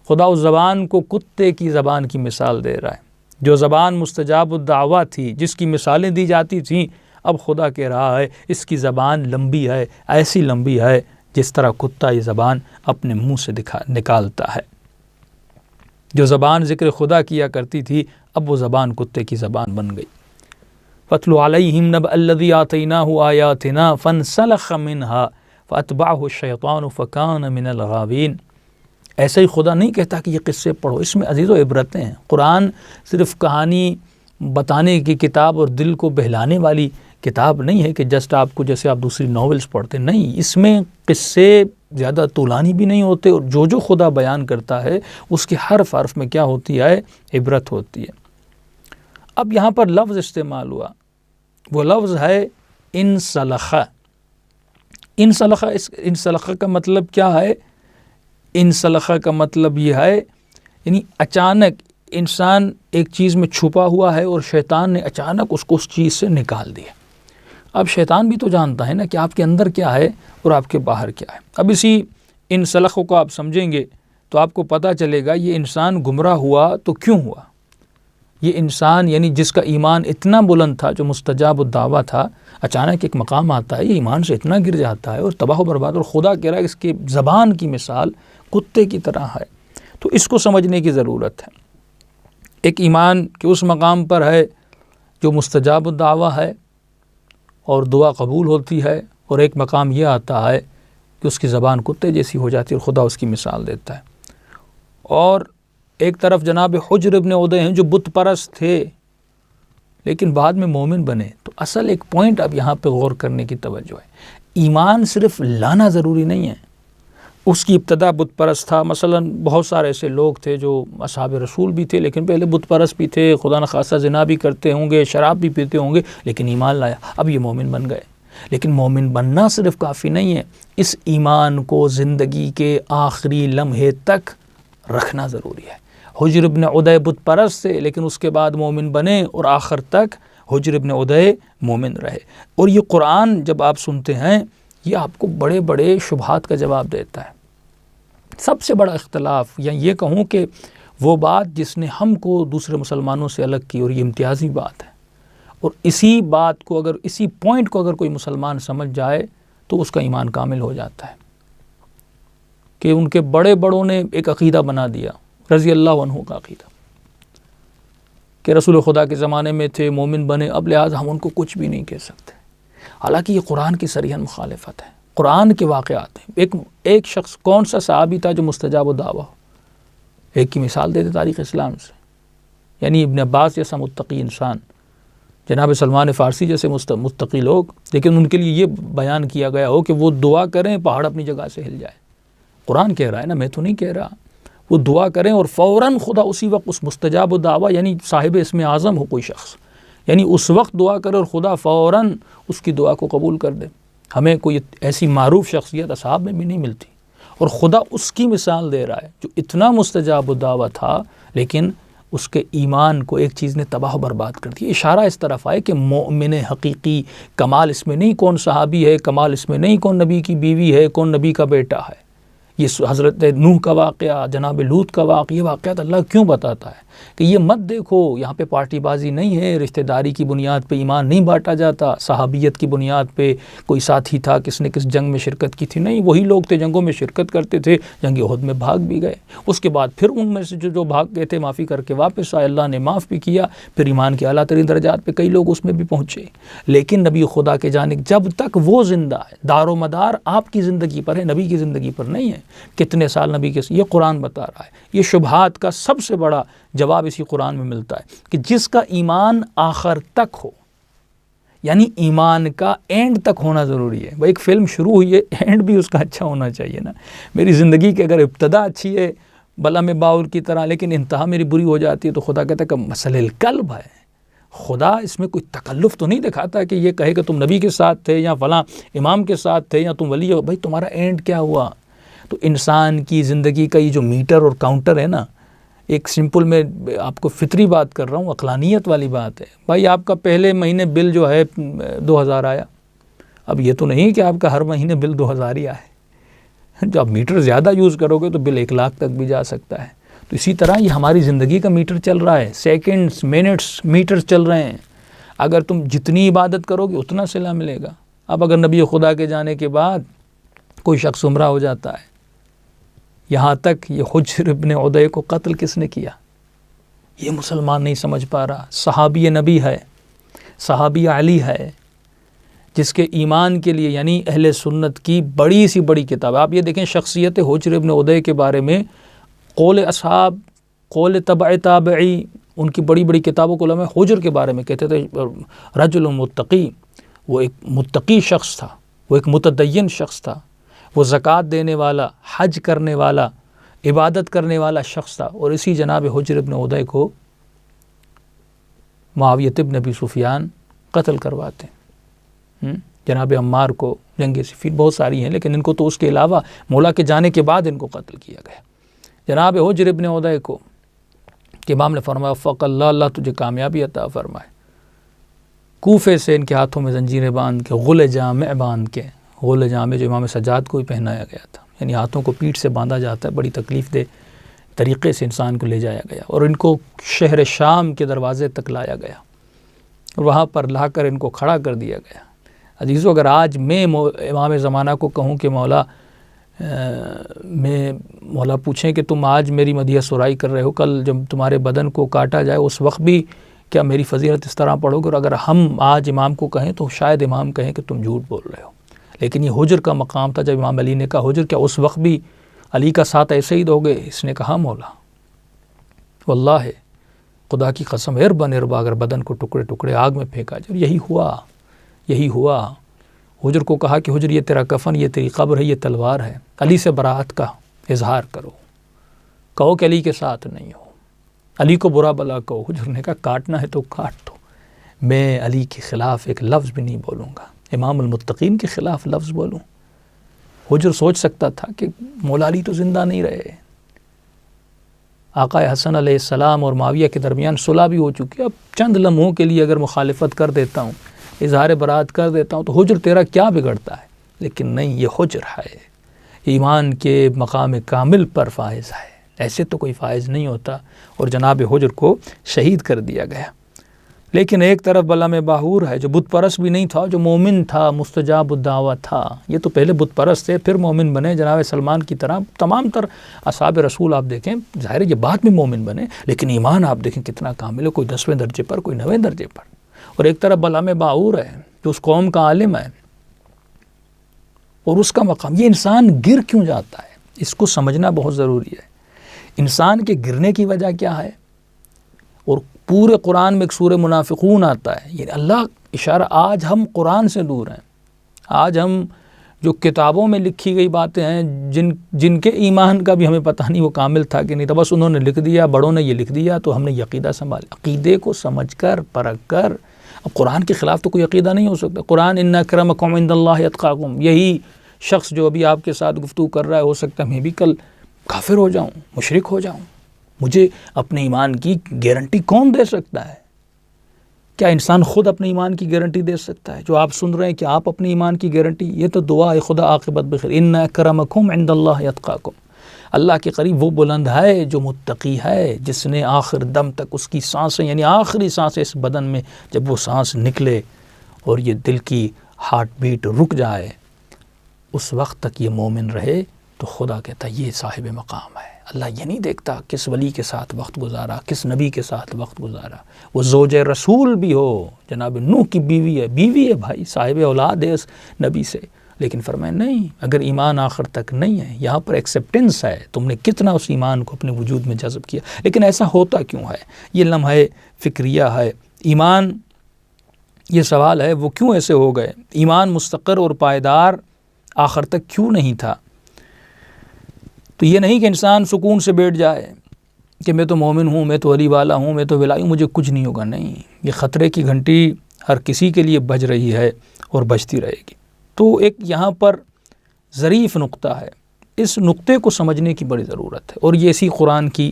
خدا اس زبان کو کتے کی زبان کی مثال دے رہا ہے. جو زبان مستجاب الدعویٰ تھی، جس کی مثالیں دی جاتی تھیں، اب خدا کہہ رہا ہے اس کی زبان لمبی ہے، ایسی لمبی ہے جس طرح کتا یہ زبان اپنے منہ سے نکالتا ہے. جو زبان ذکر خدا کیا کرتی تھی، اب وہ زبان کتے کی زبان بن گئی. وَاتْلُ عَلَيْهِمْ نَبَأَ الَّذِي آتَيْنَاهُ آيَاتِنَا فَانْسَلَخَ مِنْهَا فَأَتْبَعَهُ الشَّيْطَانُ فَكَانَ مِنَ الْغَاوِينَ. ایسے ہی خدا نہیں کہتا کہ یہ قصے پڑھو، اس میں عزیز و عبرتیں ہیں. قرآن صرف کہانی بتانے کی کتاب اور دل کو بہلانے والی کتاب نہیں ہے کہ جسٹ آپ کو جیسے آپ دوسری ناولز پڑھتے. نہیں، اس میں قصے زیادہ طولانی بھی نہیں ہوتے، اور جو خدا بیان کرتا ہے اس کے حرف حرف میں کیا ہوتی ہے، عبرت ہوتی ہے. اب یہاں پر لفظ استعمال ہوا، وہ لفظ ہے انسلخ. انسلخ کا مطلب کیا ہے انسلخ کا مطلب یہ ہے یعنی اچانک انسان ایک چیز میں چھپا ہوا ہے اور شیطان نے اچانک اس کو اس چیز سے نکال دیا. اب شیطان بھی تو جانتا ہے نا کہ آپ کے اندر کیا ہے اور آپ کے باہر کیا ہے. اب اسی انسلخ کو آپ سمجھیں گے تو آپ کو پتہ چلے گا یہ انسان گمراہ ہوا تو کیوں ہوا. یہ انسان یعنی جس کا ایمان اتنا بلند تھا، جو مستجاب الدعویٰ تھا، اچانک ایک مقام آتا ہے، یہ ایمان سے اتنا گر جاتا ہے اور تباہ و برباد، اور خدا کہہ رہا ہے اس کی زبان کی مثال کتے کی طرح ہے. تو اس کو سمجھنے کی ضرورت ہے. ایک ایمان کے اس مقام پر ہے جو مستجاب الدعویٰ ہے اور دعا قبول ہوتی ہے، اور ایک مقام یہ آتا ہے کہ اس کی زبان کتے جیسی ہو جاتی ہے اور خدا اس کی مثال دیتا ہے. اور ایک طرف جناب حجر ابن عدی ہیں جو بت پرست تھے لیکن بعد میں مومن بنے. تو اصل ایک پوائنٹ اب یہاں پہ غور کرنے کی توجہ ہے. ایمان صرف لانا ضروری نہیں ہے. اس کی ابتدا بت پرست تھا. مثلا بہت سارے ایسے لوگ تھے جو اصحاب رسول بھی تھے لیکن پہلے بت پرست بھی تھے، خدا نخواستہ زنا بھی کرتے ہوں گے، شراب بھی پیتے ہوں گے، لیکن ایمان لایا، اب یہ مومن بن گئے. لیکن مومن بننا صرف کافی نہیں ہے، اس ایمان کو زندگی کے آخری لمحے تک رکھنا ضروری ہے. حجر ابن عدی بت پرست سے لیکن اس کے بعد مومن بنے اور آخر تک حجر ابن عدی مومن رہے. اور یہ قرآن جب آپ سنتے ہیں یہ آپ کو بڑے بڑے شبہات کا جواب دیتا ہے. سب سے بڑا اختلاف یا یہ کہوں کہ وہ بات جس نے ہم کو دوسرے مسلمانوں سے الگ کی، اور یہ امتیازی بات ہے، اور اسی بات کو اگر اسی پوائنٹ کو اگر کوئی مسلمان سمجھ جائے تو اس کا ایمان کامل ہو جاتا ہے. کہ ان کے بڑے بڑوں نے ایک عقیدہ بنا دیا، رضی اللہ عنہ کا عقیدہ، کہ رسول خدا کے زمانے میں تھے، مومن بنے، اب لہٰذا ہم ان کو کچھ بھی نہیں کہہ سکتے. حالانکہ یہ قرآن کی صریحاً مخالفت ہے. قرآن کے واقعات ہیں. ایک شخص کون سا صحابی تھا جو مستجاب الدعویٰ ہو؟ ایک کی مثال دیتے تاریخ اسلام سے، یعنی ابن عباس جیسا متقی انسان، جناب سلمان فارسی جیسے متقی لوگ، لیکن ان کے لیے یہ بیان کیا گیا ہو کہ وہ دعا کریں پہاڑ اپنی جگہ سے ہل جائے. قرآن کہہ رہا ہے نا، میں تو نہیں کہہ رہا. وہ دعا کریں اور فوراً خدا اسی وقت اس مستجاب الدعویٰ یعنی صاحب اسم اعظم ہو کوئی شخص، یعنی اس وقت دعا کرے اور خدا فوراً اس کی دعا کو قبول کر دے. ہمیں کوئی ایسی معروف شخصیت اصحاب میں بھی نہیں ملتی، اور خدا اس کی مثال دے رہا ہے جو اتنا مستجاب الدعویٰ تھا لیکن اس کے ایمان کو ایک چیز نے تباہ و برباد کر دیا. اشارہ اس طرف آئے کہ مومن حقیقی کمال اس میں نہیں کون صحابی ہے، کمال اس میں نہیں کون نبی کی بیوی ہے، کون نبی کا بیٹا ہے. یہ حضرت نوح کا واقعہ، جناب لوط کا واقعہ، یہ واقعات اللہ کیوں بتاتا ہے کہ یہ مت دیکھو یہاں پہ پارٹی بازی نہیں ہے، رشتہ داری کی بنیاد پہ ایمان نہیں بانٹا جاتا، صحابیت کی بنیاد پہ کوئی ساتھی تھا کس نے کس جنگ میں شرکت کی تھی، نہیں، وہی لوگ تھے جنگوں میں شرکت کرتے تھے، جنگ احد میں بھاگ بھی گئے، اس کے بعد پھر ان میں سے جو بھاگ گئے تھے معافی کر کے واپس آئے، اللہ نے معاف بھی کیا، پھر ایمان کے اعلیٰ ترین درجات پہ کئی لوگ اس میں بھی پہنچے. لیکن نبی خدا کے جانب جب تک وہ زندہ ہے، دار و مدار آپ کی زندگی پر ہے، نبی کی زندگی پر نہیں ہے. کتنے سال نبی کے، یہ قرآن بتا رہا ہے. یہ شبہات کا سب سے بڑا جواب اسی قرآن میں ملتا ہے کہ جس کا ایمان آخر تک ہو، یعنی ایمان کا اینڈ تک ہونا ضروری ہے. وہ ایک فلم شروع ہوئی ہے، اینڈ بھی اس کا اچھا ہونا چاہیے نا. میری زندگی کی اگر ابتدا اچھی ہے بلا میں باول کی طرح لیکن انتہا میری بری ہو جاتی ہے تو خدا کہتا ہے کہ مسئلہ القلب ہے. خدا اس میں کوئی تکلف تو نہیں دکھاتا کہ یہ کہے کہ تم نبی کے ساتھ تھے یا فلاں امام کے ساتھ تھے یا تم ولی ہو، بھائی تمہارا اینڈ کیا ہوا. تو انسان کی زندگی کا یہ جو میٹر اور کاؤنٹر ہے نا، ایک سمپل میں آپ کو فطری بات کر رہا ہوں، عقلانیت والی بات ہے. بھائی آپ کا پہلے مہینے بل جو ہے 2000 آیا، اب یہ تو نہیں کہ آپ کا ہر مہینے بل 2000 ہی آئے. جب آپ میٹر زیادہ یوز کرو گے تو بل 1 لاکھ تک بھی جا سکتا ہے. تو اسی طرح یہ ہماری زندگی کا میٹر چل رہا ہے، سیکنڈز منٹس میٹر چل رہے ہیں. اگر تم جتنی عبادت کرو گے اتنا صلہ ملے گا. اب اگر نبی خدا کے جانے کے بعد کوئی شخص گمراہ ہو جاتا ہے، یہاں تک یہ حجر ابن عدی کو قتل کس نے کیا یہ مسلمان نہیں سمجھ پا رہا. صحابی نبی ہے، صحابی علی ہے، جس کے ایمان کے لیے یعنی اہل سنت کی بڑی سی بڑی کتاب. آپ یہ دیکھیں شخصیت حجر ابن عدی کے بارے میں قول اصحاب، قول تبع تابعی، ان کی بڑی بڑی کتابوں کو علماء حجر کے بارے میں کہتے تھے رجل متقی. وہ ایک متقی شخص تھا، وہ ایک متدین شخص تھا، وہ زکوٰۃ دینے والا، حج کرنے والا، عبادت کرنے والا شخص تھا. اور اسی جناب حجر ابن عدی کو معاویہ ابن ابی سفیان قتل کرواتے ہیں. جناب عمار کو جنگ صفین، بہت ساری ہیں، لیکن ان کو تو اس کے علاوہ مولا کے جانے کے بعد ان کو قتل کیا گیا۔ جناب حجر ابن عدی کو کہ امام نے فرمایا فق اللہ، اللہ تجھے کامیابی عطا فرمائے، کوفے سے ان کے ہاتھوں میں زنجیریں باندھ کے، غل جامع باندھ کے، غل جامع جو امام سجاد کو بھی پہنایا گیا تھا، یعنی ہاتھوں کو پیٹھ سے باندھا جاتا ہے، بڑی تکلیف دہ طریقے سے انسان کو لے جایا گیا، اور ان کو شہر شام کے دروازے تک لایا گیا، اور وہاں پر لا کر ان کو کھڑا کر دیا گیا۔ عزیزو، اگر آج میں امام زمانہ کو کہوں کہ مولا پوچھیں کہ تم آج میری مدیح سرائی کر رہے ہو، کل جب تمہارے بدن کو کاٹا جائے اس وقت بھی کیا میری فضیلت اس طرح پڑھو گے؟ اور اگر ہم آج امام کو کہیں تو شاید امام کہیں کہ تم جھوٹ بول رہے ہو۔ لیکن یہ حجر کا مقام تھا، جب امام علی نے کہا حجر، کیا اس وقت بھی علی کا ساتھ ایسے ہی دو گے؟ اس نے کہا مولا واللہ، خدا کی قسم، اربا اگر بدن کو ٹکڑے ٹکڑے آگ میں پھینکا جائے۔ یہی ہوا۔ حجر کو کہا کہ حجر، یہ تیرا کفن، یہ تیری قبر ہے، یہ تلوار ہے، علی سے براءت کا اظہار کرو، کہو کہ علی کے ساتھ نہیں ہو، علی کو برا بلا کہو۔ حجر نے کہا کاٹنا ہے تو کاٹ دو، میں علی کے خلاف ایک لفظ بھی نہیں بولوں گا، امام المتقین کے خلاف لفظ بولوں؟ حجر سوچ سکتا تھا کہ مولا علی تو زندہ نہیں رہے، آقا حسن علیہ السلام اور معاویہ کے درمیان صلح بھی ہو چکی، اب چند لمحوں کے لیے اگر مخالفت کر دیتا ہوں، اظہار برات کر دیتا ہوں، تو حجر تیرا کیا بگڑتا ہے؟ لیکن نہیں، یہ حجر ہے، ایمان کے مقام کامل پر فائز ہے، ایسے تو کوئی فائز نہیں ہوتا، اور جناب حجر کو شہید کر دیا گیا۔ لیکن ایک طرف بلعم باہور ہے جو بت پرست بھی نہیں تھا، جو مومن تھا، مستجاب الدعوہ تھا، یہ تو پہلے بت پرست تھے پھر مومن بنے، جناب سلمان کی طرح تمام تر اصحاب رسول آپ دیکھیں، ظاہر ہے یہ بعد میں مومن بنے، لیکن ایمان آپ دیکھیں کتنا کامل ہے، کوئی 10ویں درجے پر، کوئی 9ویں درجے پر۔ اور ایک طرف بلعم باہور ہے جو اس قوم کا عالم ہے، اور اس کا مقام، یہ انسان گر کیوں جاتا ہے، اس کو سمجھنا بہت ضروری ہے۔ انسان کے گرنے کی وجہ کیا ہے؟ اور پورے قرآن میں ایک سورہ منافقون آتا ہے، یعنی اللہ اشارہ، آج ہم قرآن سے دور ہیں، آج ہم جو کتابوں میں لکھی گئی باتیں ہیں، جن کے ایمان کا بھی ہمیں پتہ نہیں وہ کامل تھا کہ نہیں تھا، بس انہوں نے لکھ دیا، بڑوں نے یہ لکھ دیا تو ہم نے یہ عقیدہ سنبھال، عقیدے کو سمجھ کر پرکھ کر۔ اب قرآن کے خلاف تو کوئی عقیدہ نہیں ہو سکتا، قرآن ان اکرمکم عند اللہ اتقاکم، یہی شخص جو ابھی آپ کے ساتھ گفتگو کر رہا ہے، ہو سکتا ہے میں بھی کل کافر ہو جاؤں، مشرک ہو جاؤں، مجھے اپنے ایمان کی گارنٹی کون دے سکتا ہے؟ کیا انسان خود اپنے ایمان کی گارنٹی دے سکتا ہے؟ جو آپ سن رہے ہیں کہ آپ اپنے ایمان کی گارنٹی، یہ تو دعا ہے خدا عاقبت بخیر، ان اکرمکم عند اللہ اتقاکم، اللہ کے قریب وہ بلند ہے جو متقی ہے، جس نے آخر دم تک اس کی سانسیں، یعنی آخری سانسیں اس بدن میں جب وہ سانس نکلے اور یہ دل کی ہارٹ بیٹ رک جائے، اس وقت تک یہ مومن رہے، تو خدا کہتا ہے یہ صاحب مقام ہے۔ اللہ یہ نہیں دیکھتا کس ولی کے ساتھ وقت گزارا، کس نبی کے ساتھ وقت گزارا، وہ زوج رسول بھی ہو، جناب نوح کی بیوی ہے بھائی، صاحب اولاد ہے اس نبی سے، لیکن فرمائے نہیں، اگر ایمان آخر تک نہیں ہے، یہاں پر ایکسیپٹنس ہے، تم نے کتنا اس ایمان کو اپنے وجود میں جذب کیا۔ لیکن ایسا ہوتا کیوں ہے؟ یہ لمحہ فکریہ ہے، ایمان، یہ سوال ہے وہ کیوں ایسے ہو گئے؟ ایمان مستقر اور پائیدار آخر تک کیوں نہیں تھا؟ تو یہ نہیں کہ انسان سکون سے بیٹھ جائے کہ میں تو مومن ہوں، میں تو علی والا ہوں، میں تو ولائی ہوں، مجھے کچھ نہیں ہوگا، نہیں، یہ خطرے کی گھنٹی ہر کسی کے لیے بج رہی ہے اور بجتی رہے گی۔ تو ایک یہاں پر ظریف نقطہ ہے، اس نقطے کو سمجھنے کی بڑی ضرورت ہے، اور یہ اسی قرآن کی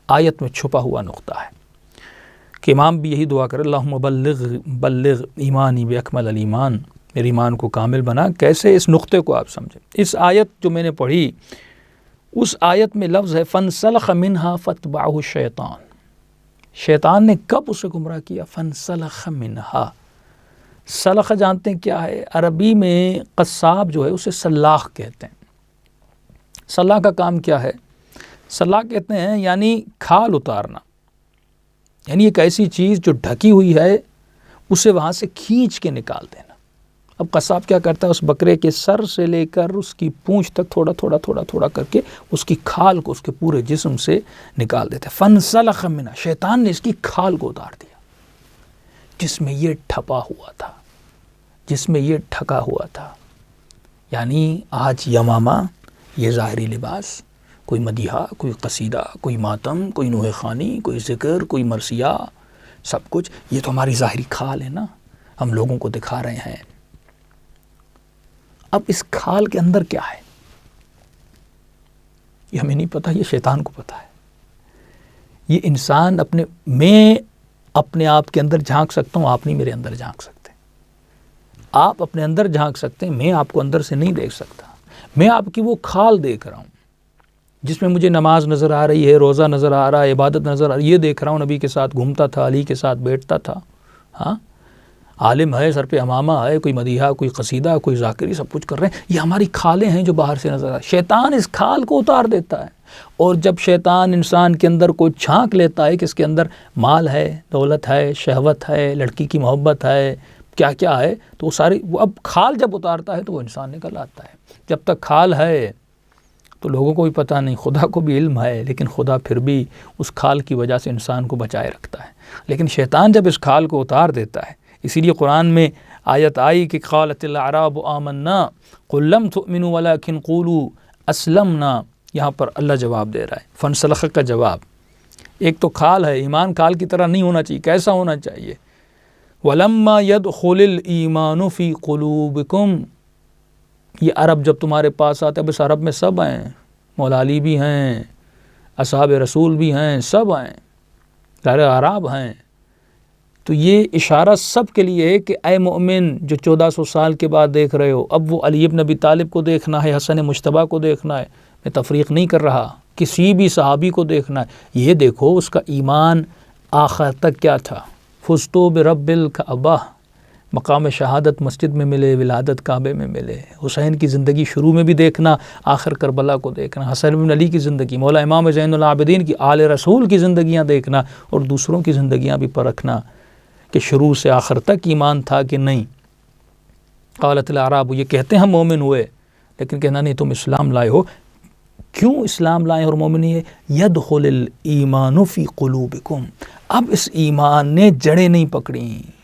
آیت میں چھپا ہوا نقطہ ہے کہ امام بھی یہی دعا کرے، اللہم بلغ ایمانی باکمل الایمان، میرے ایمان کو کامل بنا۔ کیسے؟ اس نقطے کو آپ سمجھیں۔ اس آیت جو میں نے پڑھی، اس آیت میں لفظ ہے فَانْسَلَخَ مِنْهَا فَاتْبَعَهُ الشَّيْطَانُ، شیطان نے کب اسے گمراہ کیا؟ فَانْسَلَخَ مِنْهَا، سلخ جانتے ہیں کیا ہے؟ عربی میں قصاب جو ہے اسے سلاخ کہتے ہیں۔ سلاخ کا کام کیا ہے؟ سلاخ کہتے ہیں یعنی کھال اتارنا، یعنی ایک ایسی چیز جو ڈھکی ہوئی ہے اسے وہاں سے کھینچ کے نکال دینا۔ اب قصاب کیا کرتا ہے؟ اس بکرے کے سر سے لے کر اس کی پونچھ تک تھوڑا تھوڑا کر کے اس کی کھال کو اس کے پورے جسم سے نکال دیتا ہے۔ فَانْسَلَخَ مِنْهَا، شیطان نے اس کی کھال کو اتار دیا، جس میں یہ ٹھپا ہوا تھا، جس میں یہ ڈھکا ہوا تھا۔ یعنی آج یمامہ، یہ ظاہری لباس، کوئی مدیحہ، کوئی قصیدہ، کوئی ماتم، کوئی نوحہ خوانی، کوئی ذکر، کوئی مرثیہ، سب کچھ، یہ تو ہماری ظاہری کھال ہے نا، ہم لوگوں کو دکھا رہے ہیں۔ لیکن یہ جو ٹھپا ہوا تھا، یہ ظاہری لباس، یہ ظاہری کھال، یہ تو ہماری ظاہری کھال ہے نا، ہم لوگوں کو دکھا رہے ہیں۔ لیکن یہ جو ٹھپا ہوا تھا، یہ ظاہری کھال ہے نا، ہم لوگوں کو دکھا رہے ہیں۔ اب اس کھال کے اندر کیا ہے یہ ہمیں نہیں پتہ، یہ شیطان کو پتہ ہے۔ یہ انسان میں اپنے آپ کے اندر جھانک سکتا ہوں، آپ نہیں میرے اندر جھانک سکتے۔ آپ اپنے اندر جھانک سکتے ہیں، میں آپ کو اندر سے نہیں دیکھ سکتا۔ میں آپ کی وہ کھال دیکھ رہا ہوں جس میں مجھے نماز نظر آ رہی ہے، روزہ نظر آ رہا ہے، عبادت نظر آ رہی ہے، یہ دیکھ رہا ہوں نبی کے ساتھ گھومتا تھا، علی کے ساتھ بیٹھتا تھا، ہاں عالم ہے، سر پہ امامہ ہے، کوئی مدیحہ، کوئی قصیدہ، کوئی ذاکری، سب کچھ کر رہے ہیں۔ یہ ہماری کھالیں ہیں جو باہر سے نظر آ، شیطان اس کھال کو اتار دیتا ہے۔ اور جب شیطان انسان کے اندر کوئی جھانک لیتا ہے کہ اس کے اندر مال ہے، دولت ہے، شہوت ہے، لڑکی کی محبت ہے، کیا کیا ہے، تو وہ ساری اب کھال جب اتارتا ہے تو وہ انسان نکل آتا ہے۔ جب تک کھال ہے تو لوگوں کو بھی پتہ نہیں، خدا کو بھی علم ہے، لیکن خدا پھر بھی اس کھال کی وجہ سے انسان کو بچائے رکھتا ہے۔ لیکن شیطان جب اس کھال کو اتار دیتا ہے، اسی لیے قرآن میں آیت آئی کہ قالت الاعراب آمنا قل لم تؤمنوا ولکن قولوا اسلمنا، یہاں پر اللہ جواب دے رہا ہے، فانسلخ کا جواب۔ ایک تو کھال ہے، ایمان کھال کی طرح نہیں ہونا چاہیے، کیسا ہونا چاہیے؟ وَلَمَّا يَدْخُلِ الْإِيمَانُ فِي قُلُوبِكُمْ، یہ عرب جب تمہارے پاس آتا ہے، بس عرب میں سب ہیں، مولا علی بھی ہیں، اصحاب رسول بھی ہیں، سب ہیں، سارے عرب ہیں، تو یہ اشارہ سب کے لیے ہے کہ اے مومن جو 1400 سال کے بعد دیکھ رہے ہو، اب وہ علی ابن ابی طالب کو دیکھنا ہے، حسن مجتبیٰ کو دیکھنا ہے، میں تفریق نہیں کر رہا، کسی بھی صحابی کو دیکھنا ہے، یہ دیکھو اس کا ایمان آخر تک کیا تھا۔ فزتو برب الکعبہ، مقام شہادت مسجد میں ملے، ولادت کعبے میں ملے، حسین کی زندگی شروع میں بھی دیکھنا، آخر کربلا کو دیکھنا، حسن بن علی کی زندگی، مولا امام زین العابدین کی، آل رسول کی زندگیاں دیکھنا، اور دوسروں کی زندگیاں بھی پرکھنا کہ شروع سے آخر تک ایمان تھا کہ نہیں۔ قالت الاعراب، یہ کہتے ہیں ہم مومن ہوئے، لیکن کہنا نہیں تم اسلام لائے ہو۔ کیوں اسلام لائے اور مومن یہ یدخل الایمان فی قلوبکم، اب اس ایمان نے جڑیں نہیں پکڑیں۔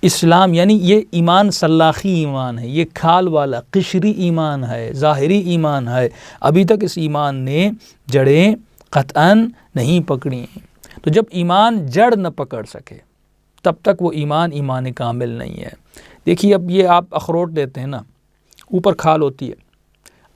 اسلام یعنی یہ ایمان سلاخی ایمان ہے، یہ کھال والا قشری ایمان ہے، ظاہری ایمان ہے، ابھی تک اس ایمان نے جڑیں قطعاً نہیں پکڑی۔ تو جب ایمان جڑ نہ پکڑ سکے تب تک وہ ایمان کامل نہیں ہے۔ دیکھیے اب یہ آپ اخروٹ لیتے ہیں نا، اوپر کھال ہوتی ہے،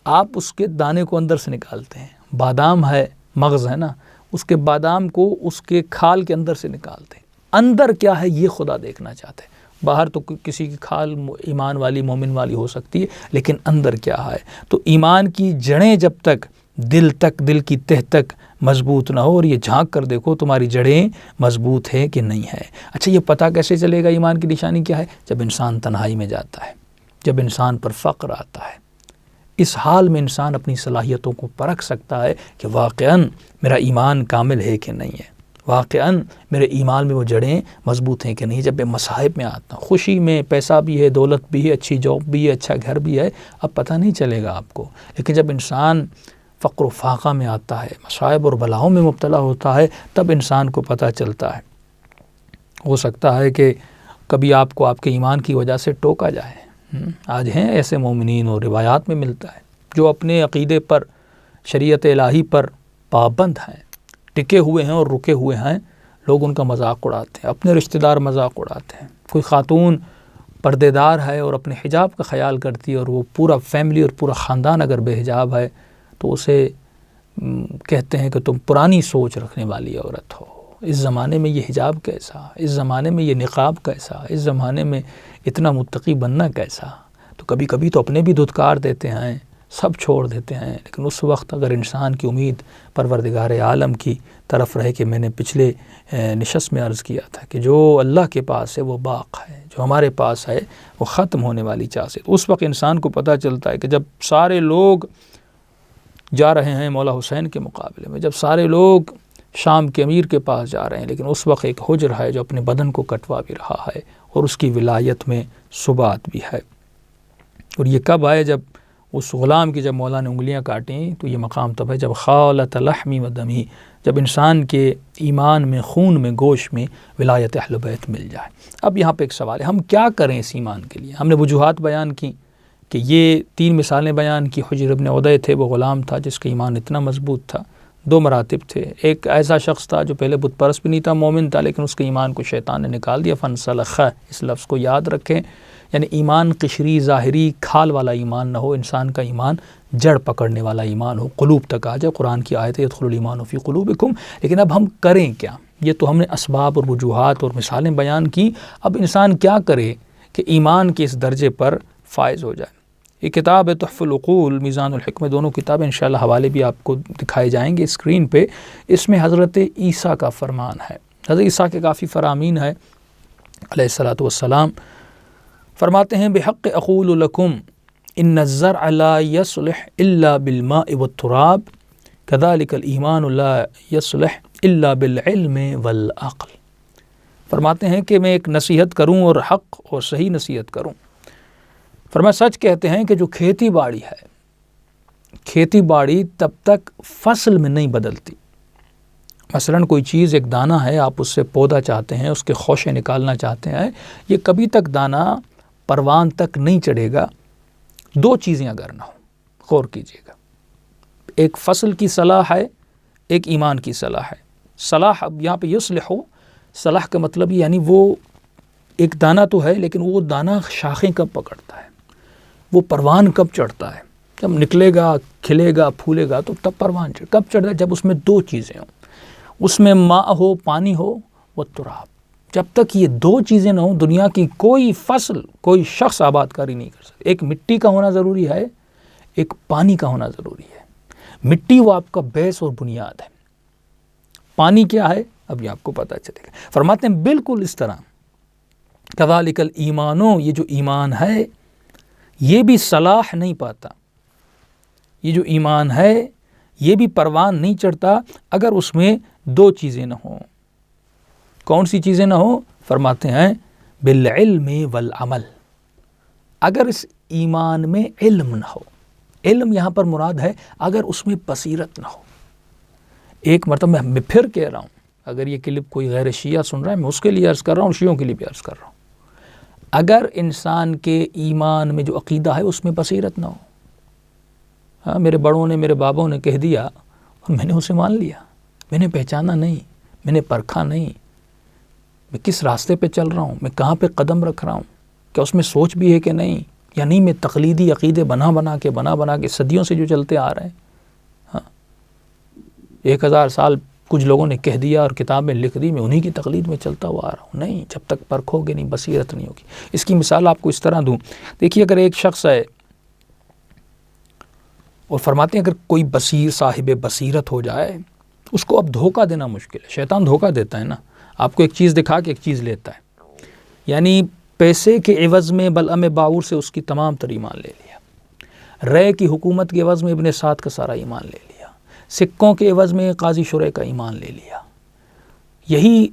آپ اس کے دانے کو اندر سے نکالتے ہیں، بادام ہے، مغز ہے نا، اس کے بادام کو اس کے کھال کے اندر سے نکالتے ہیں، اندر کیا ہے یہ خدا دیکھنا چاہتے ہیں۔ باہر تو کسی کی کھال ایمان والی مومن والی ہو سکتی ہے، لیکن اندر کیا ہے؟ تو ایمان کی جڑیں جب تک دل کی تہ تک مضبوط نہ ہو، اور یہ جھانک کر دیکھو تمہاری جڑیں مضبوط ہے کہ نہیں ہے۔ اچھا یہ پتہ کیسے چلے گا ایمان کی نشانی کیا ہے؟ جب انسان تنہائی میں جاتا ہے، جب انسان پر فقر آتا ہے، اس حال میں انسان اپنی صلاحیتوں کو پرکھ سکتا ہے کہ واقعاً میرا ایمان کامل ہے کہ نہیں ہے، واقعاً میرے ایمان میں وہ جڑیں مضبوط ہیں کہ نہیں۔ جب میں مصائب میں آتا ہوں، خوشی میں پیسہ بھی ہے، دولت بھی ہے، اچھی جاب بھی ہے، اچھا گھر بھی ہے، اب پتہ نہیں چلے گا آپ کو، لیکن جب انسان فقر و فاقہ میں آتا ہے، مصائب اور بلاؤں میں مبتلا ہوتا ہے، تب انسان کو پتہ چلتا ہے۔ ہو سکتا ہے کہ کبھی آپ کو آپ کے ایمان کی وجہ سے ٹوکا جائے۔ آج ہیں ایسے مومنین اور روایات میں ملتا ہے جو اپنے عقیدے پر، شریعت الہی پر پابند ہیں، ٹکے ہوئے ہیں اور رکے ہوئے ہیں، لوگ ان کا مذاق اڑاتے ہیں، اپنے رشتہ دار مذاق اڑاتے ہیں۔ کوئی خاتون پردے دار ہے اور اپنے حجاب کا خیال کرتی ہے، اور وہ پورا فیملی اور پورا خاندان اگر بے حجاب ہے تو اسے کہتے ہیں کہ تم پرانی سوچ رکھنے والی عورت ہو، اس زمانے میں یہ حجاب کیسا، اس زمانے میں یہ نقاب کیسا، اس زمانے میں اتنا متقی بننا کیسا۔ تو کبھی کبھی تو اپنے بھی دھتکار دیتے ہیں، سب چھوڑ دیتے ہیں، لیکن اس وقت اگر انسان کی امید پروردگار عالم کی طرف رہے کہ میں نے پچھلے نشست میں عرض کیا تھا کہ جو اللہ کے پاس ہے وہ باق ہے، جو ہمارے پاس ہے وہ ختم ہونے والی چیز ہے، تو اس وقت انسان کو پتہ چلتا ہے کہ جب سارے لوگ جا رہے ہیں مولا حسین کے مقابلے میں، جب سارے لوگ شام کے امیر کے پاس جا رہے ہیں، لیکن اس وقت ایک حجر ہے جو اپنے بدن کو کٹوا بھی رہا ہے اور اس کی ولایت میں ثبات بھی ہے۔ اور یہ کب آئے؟ جب اس غلام کی جب مولا نے انگلیاں کاٹیں، تو یہ مقام تب ہے جب خالت لحمی و دمی، جب انسان کے ایمان میں، خون میں، گوشت میں ولایت اہل بیت مل جائے۔ اب یہاں پہ ایک سوال ہے، ہم کیا کریں اس ایمان کے لیے؟ ہم نے وجوہات بیان کی کہ یہ 3 مثالیں بیان کی۔ حجر ابن عدی تھے، وہ غلام تھا جس کا ایمان اتنا مضبوط تھا۔ 2 مراتب تھے، ایک ایسا شخص تھا جو پہلے بت پرست بھی نہیں تھا، مومن تھا، لیکن اس کے ایمان کو شیطان نے نکال دیا، فانسلخ، اس لفظ کو یاد رکھیں، یعنی ایمان قشری ظاہری کھال والا ایمان نہ ہو، انسان کا ایمان جڑ پکڑنے والا ایمان ہو، قلوب تک آ جائے۔ قرآن کی آیت ہے یدخل الایمان فی قلوبکم۔ لیکن اب ہم کریں کیا؟ یہ تو ہم نے اسباب اور وجوہات اور مثالیں بیان کی، اب انسان کیا کرے کہ ایمان کے اس درجے پر فائز ہو جائے؟ یہ کتاب ہے تحفۃ العقول، میزان الحکمہ، دونوں کتابیں انشاءاللہ حوالے بھی آپ کو دکھائے جائیں گے اسکرین پہ۔ اس میں حضرت عیسیٰ کا فرمان ہے، حضرت عیسیٰ کے کافی فرامین ہے علیہ الصلاۃ والسلام۔ فرماتے ہیں بحق اقول لکم ان الزرع لا يصلح الا بالماء والتراب كذلك الایمان لا يصلح الا بالعلم والعقل۔ فرماتے ہیں کہ میں ایک نصیحت کروں اور حق اور صحیح نصیحت کروں۔ فرمایا سچ کہتے ہیں کہ جو کھیتی باڑی ہے، کھیتی باڑی تب تک فصل میں نہیں بدلتی۔ مثلا کوئی چیز، ایک دانہ ہے، آپ اس سے پودا چاہتے ہیں، اس کے خوشے نکالنا چاہتے ہیں، یہ کبھی تک دانہ پروان تک نہیں چڑھے گا دو چیزیں اگر نہ ہو۔ غور کیجیے گا، ایک فصل کی صلاح ہے، ایک ایمان کی صلاح ہے۔ صلاح اب یہاں پہ یصلح، صلاح کا مطلب یعنی وہ ایک دانہ تو ہے، لیکن وہ دانہ شاخیں کب پکڑتا ہے، وہ پروان کب چڑھتا ہے؟ جب نکلے گا، کھلے گا، پھولے گا تو تب پروان کب چڑھتا ہے؟ جب اس میں دو چیزیں ہوں، اس میں ماء ہو، پانی ہو، وہ تراب۔ جب تک یہ دو چیزیں نہ ہوں، دنیا کی کوئی فصل، کوئی شخص آباد کاری نہیں کر سکتا۔ ایک مٹی کا ہونا ضروری ہے، ایک پانی کا ہونا ضروری ہے۔ مٹی وہ آپ کا بیس اور بنیاد ہے، پانی کیا ہے اب یہ آپ کو پتہ چلے گا۔ فرماتے ہیں بالکل اس طرح کذالک الایمان، یہ جو ایمان ہے یہ بھی صلاح نہیں پاتا، یہ جو ایمان ہے یہ بھی پروان نہیں چڑھتا اگر اس میں دو چیزیں نہ ہوں۔ کون سی چیزیں نہ ہوں؟ فرماتے ہیں بالعلم والعمل، اگر اس ایمان میں علم نہ ہو۔ علم یہاں پر مراد ہے اگر اس میں بصیرت نہ ہو۔ ایک مرتبہ میں پھر کہہ رہا ہوں، اگر یہ کلپ کوئی غیر شیعہ سن رہا ہے، میں اس کے لیے عرض کر رہا ہوں، شیعوں کے لیے بھی عرض کر رہا ہوں، اگر انسان کے ایمان میں جو عقیدہ ہے اس میں بصیرت نہ ہو، ہاں میرے بڑوں نے، میرے بابوں نے کہہ دیا اور میں نے اسے مان لیا، میں نے پہچانا نہیں، میں نے پرکھا نہیں، میں کس راستے پہ چل رہا ہوں، میں کہاں پہ قدم رکھ رہا ہوں، کیا اس میں سوچ بھی ہے کہ نہیں، یا نہیں میں تقلیدی عقیدے بنا بنا کے صدیوں سے جو چلتے آ رہے ہیں، ہاں 1000 سال کچھ لوگوں نے کہہ دیا اور کتاب میں لکھ دی، میں انہی کی تقلید میں چلتا ہوا آ رہا ہوں۔ نہیں، جب تک پرکھو گے نہیں، بصیرت نہیں ہوگی۔ اس کی مثال آپ کو اس طرح دوں، دیکھیے اگر ایک شخص ہے اور فرماتے ہیں اگر کوئی بصیر، صاحب بصیرت ہو جائے، اس کو اب دھوکہ دینا مشکل ہے۔ شیطان دھوکہ دیتا ہے نا، آپ کو ایک چیز دکھا کے ایک چیز لیتا ہے، یعنی پیسے کے عوض میں بلعم باعور سے اس کی تمام تر ایمان لے لیا، رے کی حکومت کے عوض میں ابن سعد کا سارا ایمان لے لیا، سکوں کے عوض میں قاضی شرح کا ایمان لے لیا۔ یہی